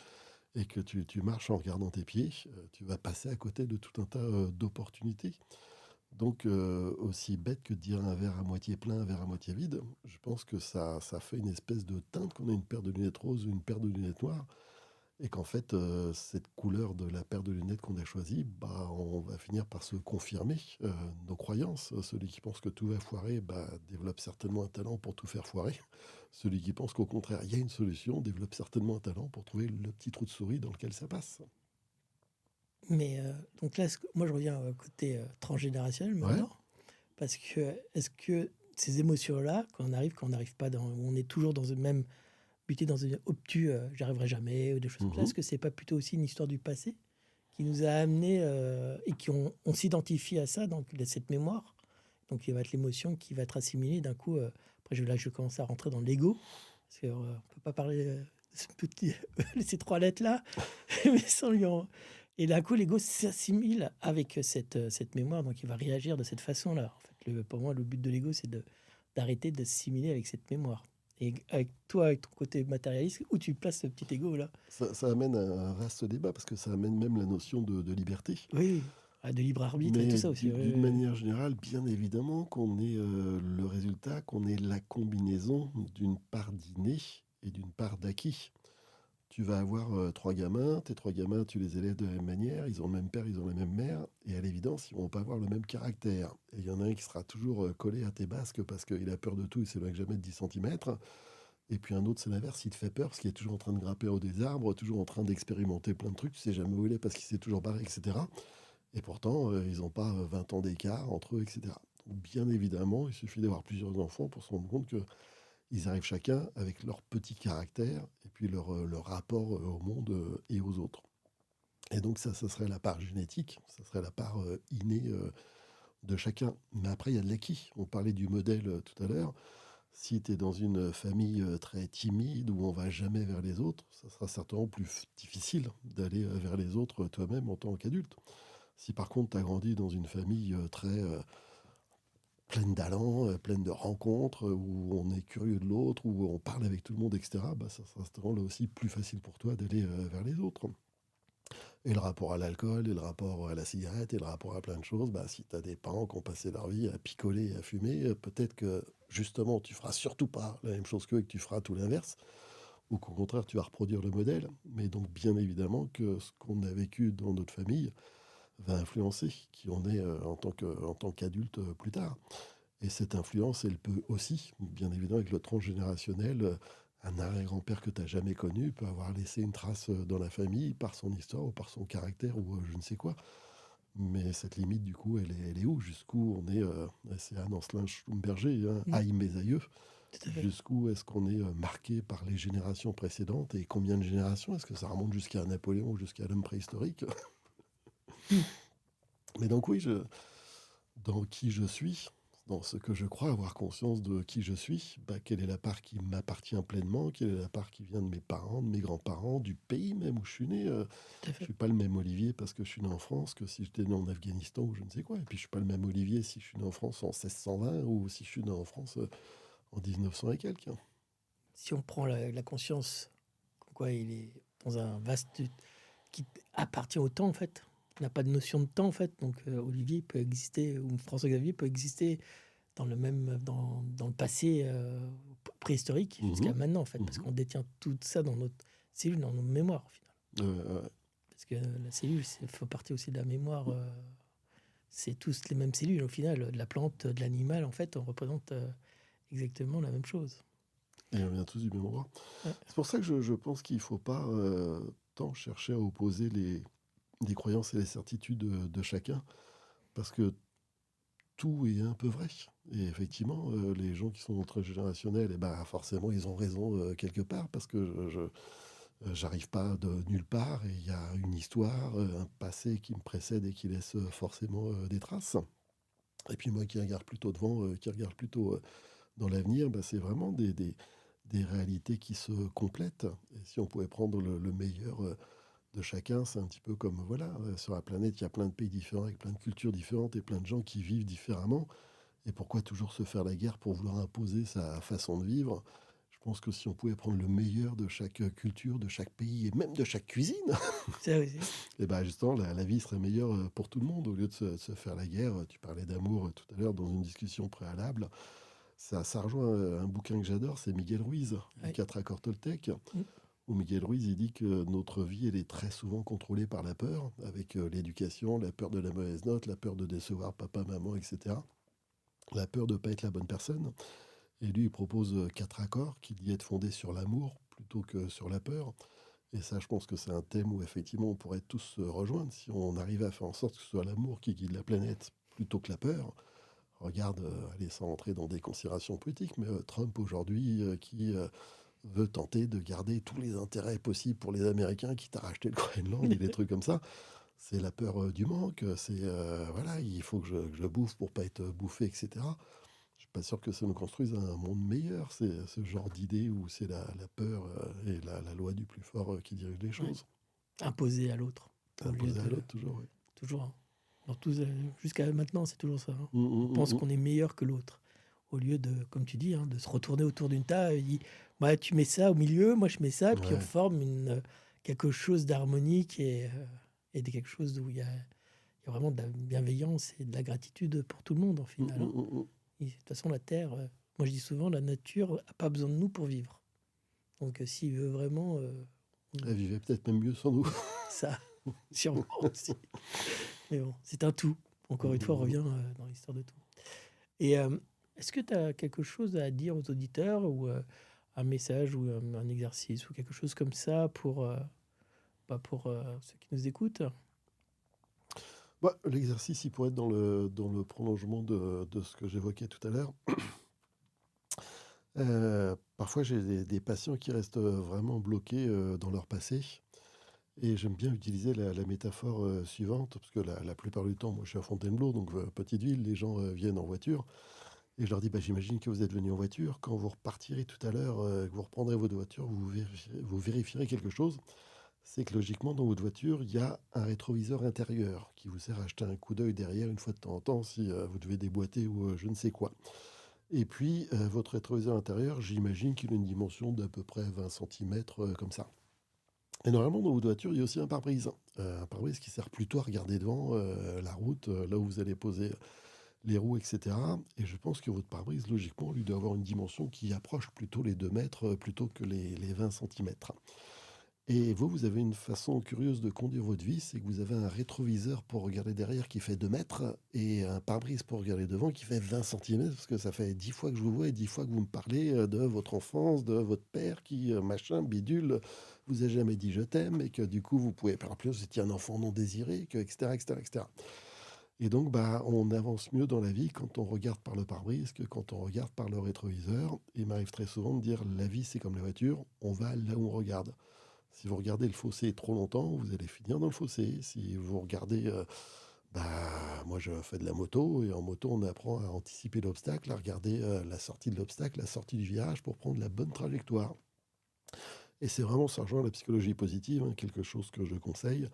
et que tu marches en regardant tes pieds. Tu vas passer à côté de tout un tas d'opportunités. Donc, aussi bête que de dire un verre à moitié plein, un verre à moitié vide, je pense que ça fait une espèce de teinte qu'on a une paire de lunettes roses ou une paire de lunettes noires. Et qu'en fait, cette couleur de la paire de lunettes qu'on a choisie, bah, on va finir par se confirmer nos croyances. Celui qui pense que tout va foirer, bah, développe certainement un talent pour tout faire foirer. Celui qui pense qu'au contraire, il y a une solution, développe certainement un talent pour trouver le petit trou de souris dans lequel ça passe. Mais donc là, moi je reviens au côté transgénérationnel Ouais. maintenant, parce que est-ce que ces émotions-là, quand on n'arrive pas on est toujours dans le même buté dans une obtus, j'arriverai jamais, ou des choses comme ça, Mhm. est-ce que c'est pas plutôt aussi une histoire du passé qui nous a amené et on s'identifie à ça, donc cette mémoire, donc il va être l'émotion qui va être assimilée d'un coup. Après, là, je commence à rentrer dans l'ego, parce qu'on ne peut pas parler de ces trois lettres-là, mais sans lui Et d'un coup, l'ego s'assimile avec cette mémoire, donc il va réagir de cette façon-là. En fait, pour moi, le but de l'ego, c'est d'arrêter de s'assimiler avec cette mémoire. Et avec toi, avec ton côté matérialiste, où tu places ce petit ego là? Ça amène à un vaste débat parce que ça amène même la notion de liberté. Oui, oui. Ah, de libre arbitre et tout Mais ça aussi. Oui, d'une oui, manière générale, bien évidemment qu'on est le résultat, qu'on est la combinaison d'une part d'inné et d'une part d'acquis. Tu vas avoir trois gamins, tes trois gamins, tu les élèves de la même manière, ils ont le même père, ils ont la même mère, et à l'évidence, ils vont pas avoir le même caractère. Et il y en a un qui sera toujours collé à tes basques parce qu'il a peur de tout, il s'éloigne jamais de 10 centimètres. Et puis un autre, c'est l'inverse, il te fait peur parce qu'il est toujours en train de grimper au des arbres, toujours en train d'expérimenter plein de trucs, tu sais jamais où il est parce qu'il s'est toujours barré, etc. Et pourtant, ils n'ont pas 20 ans d'écart entre eux, etc. Donc, bien évidemment, il suffit d'avoir plusieurs enfants pour se rendre compte qu'ils arrivent chacun avec leur petit caractère et puis leur rapport au monde et aux autres. Et donc ça serait la part génétique, ça serait la part innée de chacun. Mais après, il y a de l'acquis. On parlait du modèle tout à l'heure. Si tu es dans une famille très timide où on va jamais vers les autres, ça sera certainement plus difficile d'aller vers les autres toi-même en tant qu'adulte. Si par contre tu as grandi dans une famille très pleine d'allant, pleine de rencontres, où on est curieux de l'autre, où on parle avec tout le monde, etc., bah, ça sera certainement là aussi plus facile pour toi d'aller vers les autres. Et le rapport à l'alcool, et le rapport à la cigarette, et le rapport à plein de choses, bah, si tu as des parents qui ont passé leur vie à picoler et à fumer, peut-être que justement tu feras surtout pas la même chose qu'eux et que tu feras tout l'inverse, ou qu'au contraire tu vas reproduire le modèle. Mais donc bien évidemment que ce qu'on a vécu dans notre famille va influencer qui on est en tant qu'adulte plus tard. Et cette influence, elle peut aussi, bien évidemment, avec le transgénérationnel, un arrière-grand-père que tu n'as jamais connu peut avoir laissé une trace dans la famille par son histoire ou par son caractère ou je ne sais quoi. Mais cette limite, du coup, elle est où? Jusqu'où on est, c'est Anne Ancelin Schlumberger, hein, oui. aïe mes aïeux. Tout à fait. Jusqu'où est-ce qu'on est marqué par les générations précédentes et combien de générations? Est-ce que ça remonte jusqu'à Napoléon ou jusqu'à l'homme préhistorique? Mm. Mais donc oui, dans qui je suis, dans ce que je crois, avoir conscience de qui je suis, quelle est la part qui m'appartient pleinement, quelle est la part qui vient de mes parents, de mes grands-parents, du pays même où je suis né. Tout à Je fait. suis pas le même Olivier parce que je suis né en France que si j'étais né en Afghanistan ou je ne sais quoi. Et puis je suis pas le même Olivier si je suis né en France en 1620 ou si je suis né en France en 1900 et quelques. Si on prend la conscience, comme quoi il est dans un vaste qui appartient au temps, en fait. Il n'a pas de notion de temps, en fait. Donc, Olivier peut exister, ou François-Xavier peut exister dans le passé préhistorique jusqu'à Mhm, maintenant, en fait, parce mhm. qu'on détient tout ça dans notre cellule, dans nos mémoires, au final. Euh, Parce que la cellule, ça fait partie aussi de la mémoire. C'est tous les mêmes cellules, au final. De la plante, de l'animal, en fait, on représente exactement la même chose. et on vient tous du même endroit. Ouais. C'est pour ça que je pense qu'il ne faut pas tant chercher à opposer les croyances et les certitudes de chacun, parce que tout est un peu vrai. Et effectivement, les gens qui sont transgénérationnels, forcément, ils ont raison quelque part, parce que j'arrive pas de nulle part, et il y a une histoire, un passé qui me précède et qui laisse forcément des traces. Et puis moi qui regarde plutôt devant, qui regarde plutôt dans l'avenir, c'est vraiment des réalités qui se complètent. Et si on pouvait prendre le meilleur de chacun, c'est un petit peu comme, voilà, sur la planète, il y a plein de pays différents, avec plein de cultures différentes et plein de gens qui vivent différemment. Et pourquoi toujours se faire la guerre pour vouloir imposer sa façon de vivre? Je pense que si on pouvait prendre le meilleur de chaque culture, de chaque pays et même de chaque cuisine, Ça aussi. et justement, la vie serait meilleure pour tout le monde au lieu de se faire la guerre. Tu parlais d'amour tout à l'heure dans une discussion préalable. Ça rejoint un bouquin que j'adore, c'est Miguel Ruiz, Les Ouais. 4 accords Toltec, Mm. où Miguel Ruiz il dit que notre vie elle est très souvent contrôlée par la peur, avec l'éducation, la peur de la mauvaise note, la peur de décevoir papa, maman, etc. La peur de ne pas être la bonne personne. Et lui, il propose 4 accords qui dit être fondés sur l'amour plutôt que sur la peur. Et ça, je pense que c'est un thème où effectivement on pourrait tous se rejoindre si on arrivait à faire en sorte que ce soit l'amour qui guide la planète plutôt que la peur. Regarde, allez, sans entrer dans des considérations politiques, mais Trump aujourd'hui qui veut tenter de garder tous les intérêts possibles pour les Américains, quitte à racheter le Groenland et des trucs comme ça. C'est la peur du manque, c'est voilà, il faut que je bouffe pour pas être bouffé, etc. Je suis pas sûr que ça nous construise un monde meilleur. C'est ce genre d'idée où c'est la peur et la loi du plus fort qui dirige les Ouais. choses. Imposé à l'autre. Au lieu Imposer à de. l'autre, toujours, oui. Toujours. Hein. Dans tous, jusqu'à maintenant, c'est toujours ça. Hein. Hum, On hum, hum, pense hum. qu'on est meilleur que l'autre. Au lieu de, comme tu dis, hein, de se retourner autour d'une table et dire bah, tu mets ça au milieu, moi je mets ça, et puis on Ouais. forme quelque chose d'harmonique et de quelque chose où il y a vraiment de la bienveillance et de la gratitude pour tout le monde, en Hum, final. hum, Hein. hum, hum. Et de toute façon, la Terre, moi je dis souvent, la nature n'a pas besoin de nous pour vivre. Donc s'il veut vraiment, Elle vivait peut-être même mieux sans nous. ça, sûrement aussi. Mais bon, c'est un tout. Encore une fois, on revient dans l'histoire de tout. Et est-ce que tu as quelque chose à dire aux auditeurs ou un message ou un exercice ou quelque chose comme ça pour ceux qui nous écoutent? L'exercice, il pourrait être dans le prolongement de ce que j'évoquais tout à l'heure. Parfois, j'ai des patients qui restent vraiment bloqués dans leur passé. Et j'aime bien utiliser la métaphore suivante, parce que la plupart du temps, moi je suis à Fontainebleau, donc petite ville, les gens viennent en voiture. Et je leur dis, j'imagine que vous êtes venus en voiture. Quand vous repartirez tout à l'heure, que vous reprendrez votre voiture, vous vérifierez quelque chose. C'est que logiquement, dans votre voiture, il y a un rétroviseur intérieur qui vous sert à jeter un coup d'œil derrière une fois de temps en temps si vous devez déboîter ou je ne sais quoi. Et puis, votre rétroviseur intérieur, j'imagine qu'il a une dimension d'à peu près 20 cm comme ça. Et normalement, dans votre voiture, il y a aussi un pare-brise. Un pare-brise qui sert plutôt à regarder devant la route, là où vous allez poser les roues, etc. Et je pense que votre pare-brise, logiquement, lui doit avoir une dimension qui approche plutôt les 2 mètres plutôt que les 20 cm. Et vous avez une façon curieuse de conduire votre vie, c'est que vous avez un rétroviseur pour regarder derrière qui fait 2 mètres et un pare-brise pour regarder devant qui fait 20 cm, parce que ça fait 10 fois que je vous vois et 10 fois que vous me parlez de votre enfance, de votre père qui, machin, bidule, vous a jamais dit je t'aime et que du coup vous pouvez, par exemple, vous étiez un enfant non désiré, que, etc., etc., etc. Et donc, on avance mieux dans la vie quand on regarde par le pare-brise que quand on regarde par le rétroviseur. Il m'arrive très souvent de dire, la vie c'est comme la voiture, on va là où on regarde. Si vous regardez le fossé trop longtemps, vous allez finir dans le fossé. Si vous regardez Moi, je fais de la moto et en moto, on apprend à anticiper l'obstacle, à regarder la sortie de l'obstacle, la sortie du virage pour prendre la bonne trajectoire. Et c'est vraiment, ça rejoint la psychologie positive, hein, quelque chose que je conseille.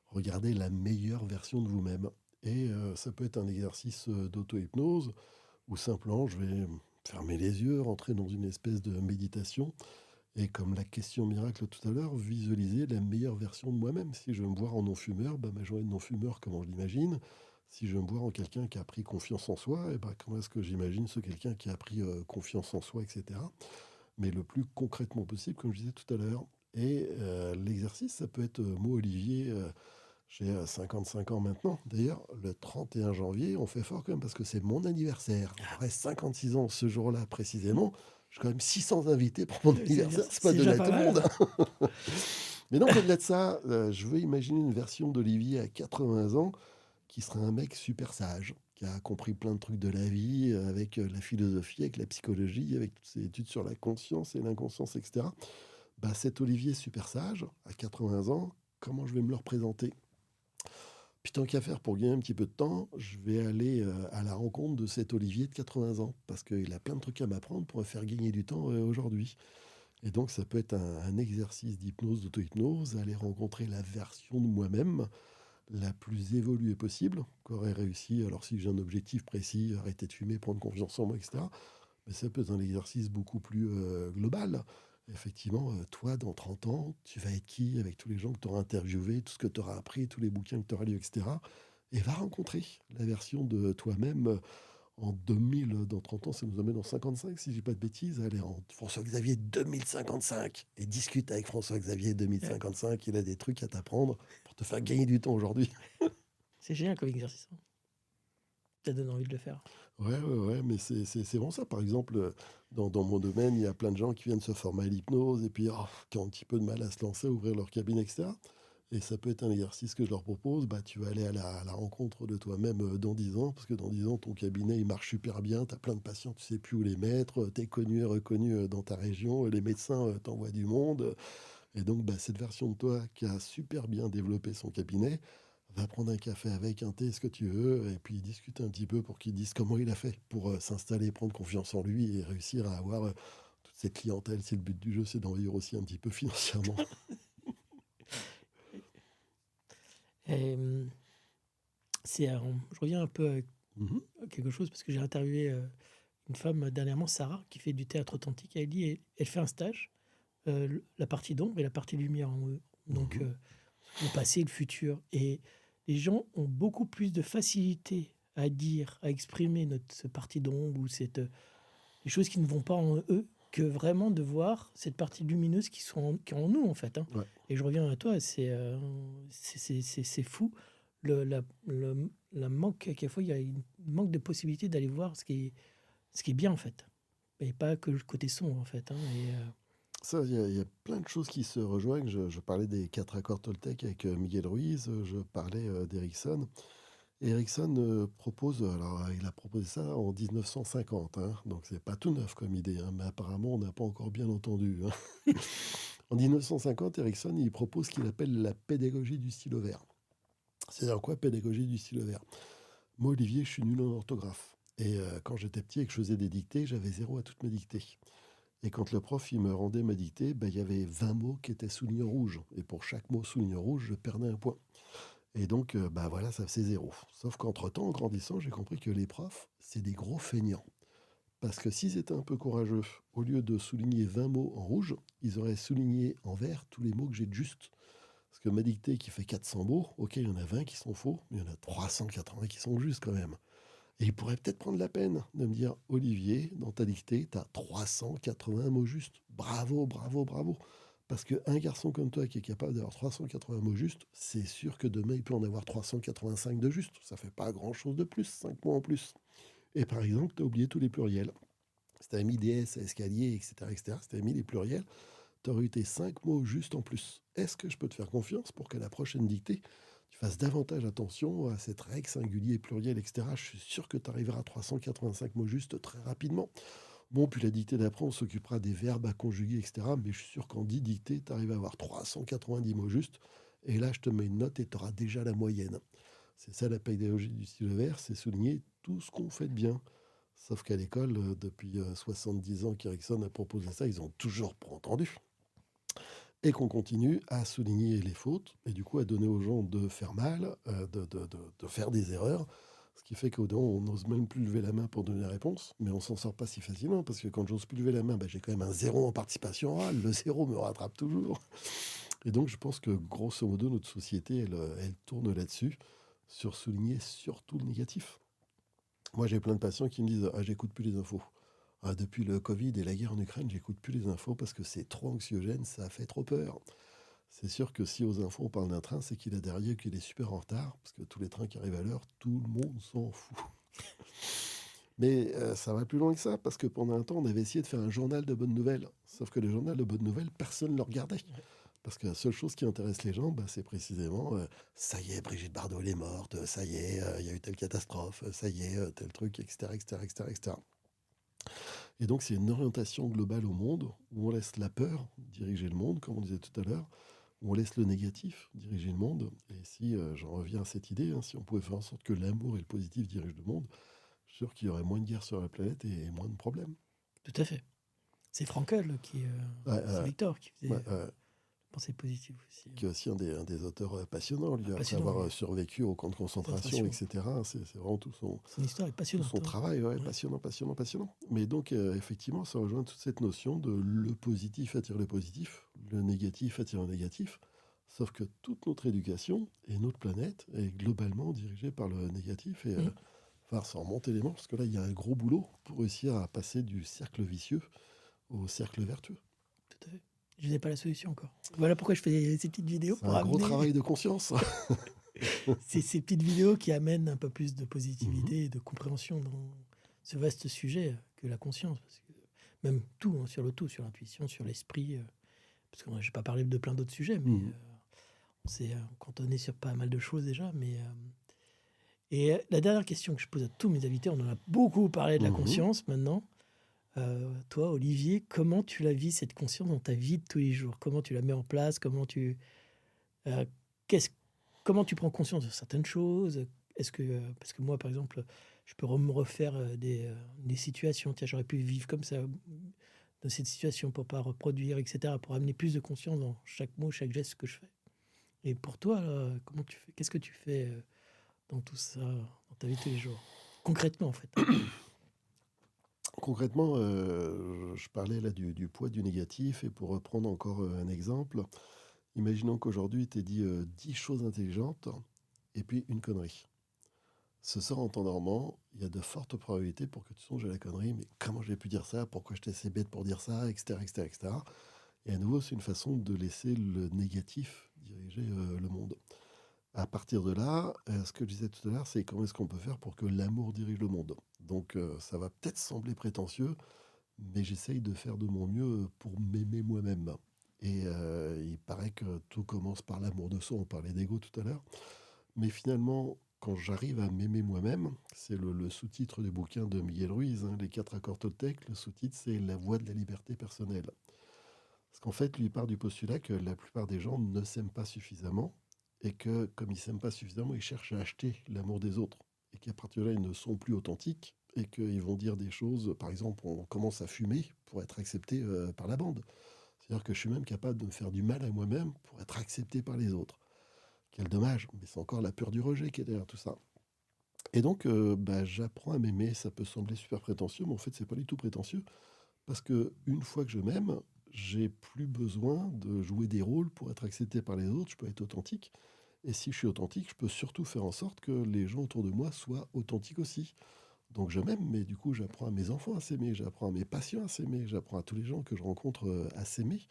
Regardez la meilleure version de vous-même. Et ça peut être un exercice d'auto-hypnose ou simplement, je vais fermer les yeux, rentrer dans une espèce de méditation. Et comme la question miracle tout à l'heure, visualiser la meilleure version de moi-même. Si je veux me voir en non-fumeur, ma journée de non-fumeur, comment je l'imagine. Si je veux me voir en quelqu'un qui a pris confiance en soi, comment est-ce que j'imagine ce quelqu'un qui a pris confiance en soi, etc. Mais le plus concrètement possible, comme je disais tout à l'heure. Et l'exercice, ça peut être, moi, Olivier, j'ai 55 ans maintenant. D'ailleurs, le 31 janvier, on fait fort quand même parce que c'est mon anniversaire. J'aurai 56 ans ce jour-là précisément. J'ai quand même 600 invités pour mon anniversaire. C'est pas C'est donné déjà à pas tout le mal. monde, hein. Mais donc, au-delà de ça, je veux imaginer une version d'Olivier à 80 ans qui serait un mec super sage, qui a compris plein de trucs de la vie, avec la philosophie, avec la psychologie, avec toutes ces études sur la conscience et l'inconscience, etc. Cet Olivier super sage, à 80 ans, comment je vais me le représenter? Puis tant qu'à faire, pour gagner un petit peu de temps, je vais aller à la rencontre de cet Olivier de 80 ans, parce qu'il a plein de trucs à m'apprendre pour me faire gagner du temps aujourd'hui. Et donc ça peut être un exercice d'hypnose, d'auto-hypnose, aller rencontrer la version de moi-même la plus évoluée possible, qu'aurait réussi, alors si j'ai un objectif précis, arrêter de fumer, prendre confiance en moi, etc. Mais ça peut être un exercice beaucoup plus global. Effectivement, toi, dans 30 ans, tu vas être qui avec tous les gens que tu auras interviewés, tout ce que tu auras appris, tous les bouquins que tu auras lus, etc. Et va rencontrer la version de toi-même en 2000, dans 30 ans, ça nous amène en 55, si je dis pas de bêtises. Allez, en François-Xavier 2055. Et discute avec François-Xavier Ouais. 2055, il a des trucs à t'apprendre pour te faire gagner du temps aujourd'hui. C'est génial comme exercice, hein. Ça donne envie de le faire. Ouais, mais c'est vraiment ça. Par exemple, dans mon domaine, il y a plein de gens qui viennent se former à l'hypnose et puis qui ont un petit peu de mal à se lancer, à ouvrir leur cabinet, etc. Et ça peut être un exercice que je leur propose. Tu vas aller à la rencontre de toi-même dans 10 ans, parce que dans 10 ans, ton cabinet, il marche super bien, tu as plein de patients, tu sais plus où les mettre, tu es connu et reconnu dans ta région, les médecins t'envoient du monde. Et donc, cette version de toi qui a super bien développé son cabinet, va prendre un café avec, un thé, ce que tu veux, et puis discuter un petit peu pour qu'il dise comment il a fait pour s'installer, prendre confiance en lui et réussir à avoir toute cette clientèle. Si le but du jeu, c'est d'en vivre aussi un petit peu financièrement. Et, je reviens un peu Mhm. à quelque chose parce que j'ai interviewé une femme dernièrement, Sarah, qui fait du théâtre authentique. Elle dit, elle fait un stage, la partie d'ombre et la partie lumière en eux. Donc, Mhm. le passé et le futur. Et les gens ont beaucoup plus de facilité à dire, à exprimer ce partie d'ombre ou les choses qui ne vont pas en eux que vraiment de voir cette partie lumineuse qui est en nous, en fait, hein. Ouais. Et je reviens à toi, c'est fou la manque, quelquefois il y a une manque de possibilité d'aller voir ce qui est bien, en fait. Et pas que le côté sombre, en fait, hein. Ça, il y a plein de choses qui se rejoignent. Je parlais des 4 accords Toltec avec Miguel Ruiz, je parlais d'Erickson. Et Erickson propose, alors il a proposé ça en 1950, hein, donc c'est pas tout neuf comme idée, hein, mais apparemment on n'a pas encore bien entendu, hein. En 1950, Erickson il propose ce qu'il appelle la pédagogie du stylo vert. C'est-à-dire quoi, pédagogie du stylo vert? Moi, Olivier, je suis nul en orthographe. Et quand j'étais petit et que je faisais des dictées, j'avais 0 à toutes mes dictées. Et quand le prof il me rendait ma dictée, il y avait 20 mots qui étaient soulignés en rouge. Et pour chaque mot souligné en rouge, je perdais un point. Et donc, voilà, ça faisait 0. Sauf qu'entre-temps, en grandissant, j'ai compris que les profs, c'est des gros feignants. Parce que s'ils étaient un peu courageux, au lieu de souligner 20 mots en rouge, ils auraient souligné en vert tous les mots que j'ai de juste. Parce que ma dictée qui fait 400 mots, ok, il y en a 20 qui sont faux, mais il y en a 380 qui sont justes quand même. Et ils pourraient peut-être prendre la peine de me dire, Olivier, dans ta dictée, tu as 380 mots justes. Bravo, bravo, bravo. Parce qu'un garçon comme toi qui est capable d'avoir 380 mots justes, c'est sûr que demain, il peut en avoir 385 de justes. Ça fait pas grand-chose de plus, 5 mots en plus. Et par exemple, tu as oublié tous les pluriels. Si tu as mis des S à escalier, etc., si tu as mis les pluriels, tu aurais eu tes 5 mots justes en plus. Est-ce que je peux te faire confiance pour qu'à la prochaine dictée, tu fasses davantage attention à cette règle singulier, pluriel, etc. Je suis sûr que tu arriveras à 385 mots justes très rapidement. Bon, puis la dictée d'après, on s'occupera des verbes à conjuguer, etc. Mais je suis sûr qu'en 10 dictées, tu arrives à avoir 390 mots justes. Et là, je te mets une note et tu auras déjà la moyenne. C'est ça la pédagogie du stylo vert, c'est souligner tout ce qu'on fait de bien. Sauf qu'à l'école, depuis 70 ans qu'Ericsson a proposé ça, ils ont toujours pas entendu. Et qu'on continue à souligner les fautes, et du coup à donner aux gens de faire mal, de faire des erreurs, ce qui fait qu'au on n'ose même plus lever la main pour donner la réponse, mais on s'en sort pas si facilement, parce que quand j'ose plus lever la main, j'ai quand même un 0 en participation orale, le 0 me rattrape toujours. Et donc je pense que grosso modo, notre société, elle tourne là-dessus, sur souligner surtout le négatif. Moi j'ai plein de patients qui me disent « Ah, j'écoute plus les infos ». Ah, depuis le Covid et la guerre en Ukraine, j'écoute plus les infos parce que c'est trop anxiogène, ça fait trop peur. C'est sûr que si aux infos on parle d'un train, c'est qu'il est derrière, qu'il est super en retard, parce que tous les trains qui arrivent à l'heure, tout le monde s'en fout. Mais ça va plus loin que ça, parce que pendant un temps, on avait essayé de faire un journal de bonnes nouvelles. Sauf que le journal de bonnes nouvelles, personne ne le regardait. Parce que la seule chose qui intéresse les gens, c'est précisément ça y est, Brigitte Bardot elle est morte, ça y est, il y a eu telle catastrophe, ça y est, tel truc, etc., etc., etc., etc. Et donc, c'est une orientation globale au monde où on laisse la peur diriger le monde, comme on disait tout à l'heure, où on laisse le négatif diriger le monde. Et si, j'en reviens à cette idée, si on pouvait faire en sorte que l'amour et le positif dirigent le monde, je suis sûr qu'il y aurait moins de guerres sur la planète et moins de problèmes. Tout à fait. C'est Frankel qui, c'est Victor qui faisait pensée positive aussi. Qui est aussi un des auteurs passionnants, lui, après Passionnant, avoir oui. survécu au camp de concentration, etc. C'est vraiment tout son histoire est passionnante. son travail, passionnant, passionnant, passionnant. Mais donc, effectivement, ça rejoint toute cette notion de le positif attire le positif, le négatif attire le négatif. Sauf que toute notre éducation et notre planète est globalement dirigée par le négatif. Et faut s'en remonter les manches, parce que là, il y a un gros boulot pour réussir à passer du cercle vicieux au cercle vertueux. Tout à fait. Je n'ai pas la solution encore. Voilà pourquoi je fais ces petites vidéos. C'est un gros travail de conscience. C'est ces petites vidéos qui amènent un peu plus de positivité et de compréhension dans ce vaste sujet que la conscience. Parce que même tout, sur le tout, sur l'intuition, sur l'esprit. Parce que moi, je n'ai pas parlé de plein d'autres sujets, mais on s'est cantonné sur pas mal de choses déjà. Et la dernière question que je pose à tous mes invités, on en a beaucoup parlé de la conscience maintenant. Toi, Olivier, comment tu la vis, cette conscience, dans ta vie de tous les jours? Comment tu la mets en place? Comment tu prends conscience de certaines choses? Est-ce que, parce que moi, par exemple, je peux me refaire des situations. Tiens, j'aurais pu vivre comme ça, dans cette situation, pour pas reproduire, etc., pour amener plus de conscience dans chaque mot, chaque geste que je fais. Et pour toi, comment tu fais? Qu'est-ce que tu fais dans tout ça, dans ta vie de tous les jours? Concrètement, en fait. Concrètement, je parlais là du poids du négatif, et pour reprendre encore un exemple, imaginons qu'aujourd'hui, tu aies dit 10 choses intelligentes et puis une connerie. Ce soir, en t'endormant, il y a de fortes probabilités pour que tu songes à la connerie, mais comment j'ai pu dire ça? Pourquoi j'étais assez bête pour dire ça? Etc., etc., etc. Et à nouveau, c'est une façon de laisser le négatif diriger le monde. À partir de là, ce que je disais tout à l'heure, c'est comment est-ce qu'on peut faire pour que l'amour dirige le monde. Donc ça va peut-être sembler prétentieux, mais j'essaye de faire de mon mieux pour m'aimer moi-même. Et il paraît que tout commence par l'amour de soi, on parlait d'ego tout à l'heure. Mais finalement, quand j'arrive à m'aimer moi-même, c'est le sous-titre du bouquin de Miguel Ruiz, Les 4 accords Toltec, le sous-titre c'est La voie de la liberté personnelle. Parce qu'en fait, lui il part du postulat que la plupart des gens ne s'aiment pas suffisamment, et que comme ils ne s'aiment pas suffisamment, ils cherchent à acheter l'amour des autres, et qu'à partir de là, ils ne sont plus authentiques, et qu'ils vont dire des choses, par exemple, on commence à fumer pour être accepté par la bande. C'est-à-dire que je suis même capable de me faire du mal à moi-même pour être accepté par les autres. Quel dommage, mais c'est encore la peur du rejet qui est derrière tout ça. Et donc, j'apprends à m'aimer. Ça peut sembler super prétentieux, mais en fait, c'est pas du tout prétentieux. Parce que une fois que je m'aime, j'ai plus besoin de jouer des rôles pour être accepté par les autres. Je peux être authentique. Et si je suis authentique, je peux surtout faire en sorte que les gens autour de moi soient authentiques aussi. Donc je m'aime, mais du coup, j'apprends à mes enfants à s'aimer, j'apprends à mes patients à s'aimer, j'apprends à tous les gens que je rencontre à s'aimer.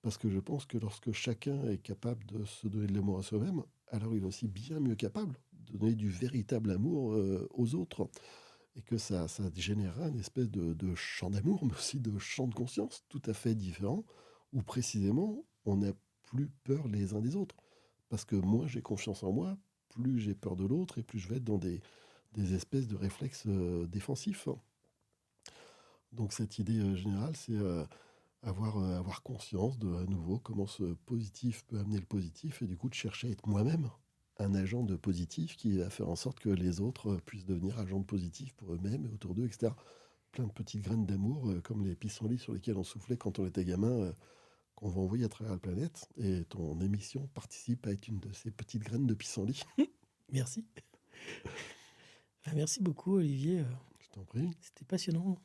Parce que je pense que lorsque chacun est capable de se donner de l'amour à soi-même, alors il est aussi bien mieux capable de donner du véritable amour aux autres. Et que ça générera une espèce de champ d'amour, mais aussi de champ de conscience tout à fait différent, où précisément on n'a plus peur les uns des autres. Parce que moins j'ai confiance en moi, plus j'ai peur de l'autre, et plus je vais être dans des espèces de réflexes défensifs. Donc cette idée générale, c'est avoir conscience de, à nouveau, comment ce positif peut amener le positif, et du coup de chercher à être moi-même un agent de positif qui va faire en sorte que les autres puissent devenir agents de positif pour eux-mêmes et autour d'eux, etc. Plein de petites graines d'amour, comme les pissenlits sur lesquels on soufflait quand on était gamin, qu'on va envoyer à travers la planète. Et ton émission participe à être une de ces petites graines de pissenlit. Merci. Merci beaucoup, Olivier. Je t'en prie. C'était passionnant.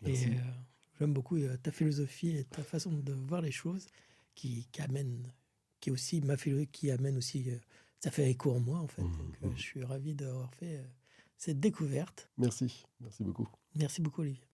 Merci. Et j'aime beaucoup ta philosophie et ta façon de voir les choses qui amène, qui est aussi ma philosophie, qui amène aussi. Ça fait écho en moi, en fait. Donc, je suis ravi d'avoir fait cette découverte. Merci. Merci beaucoup. Merci beaucoup, Olivier.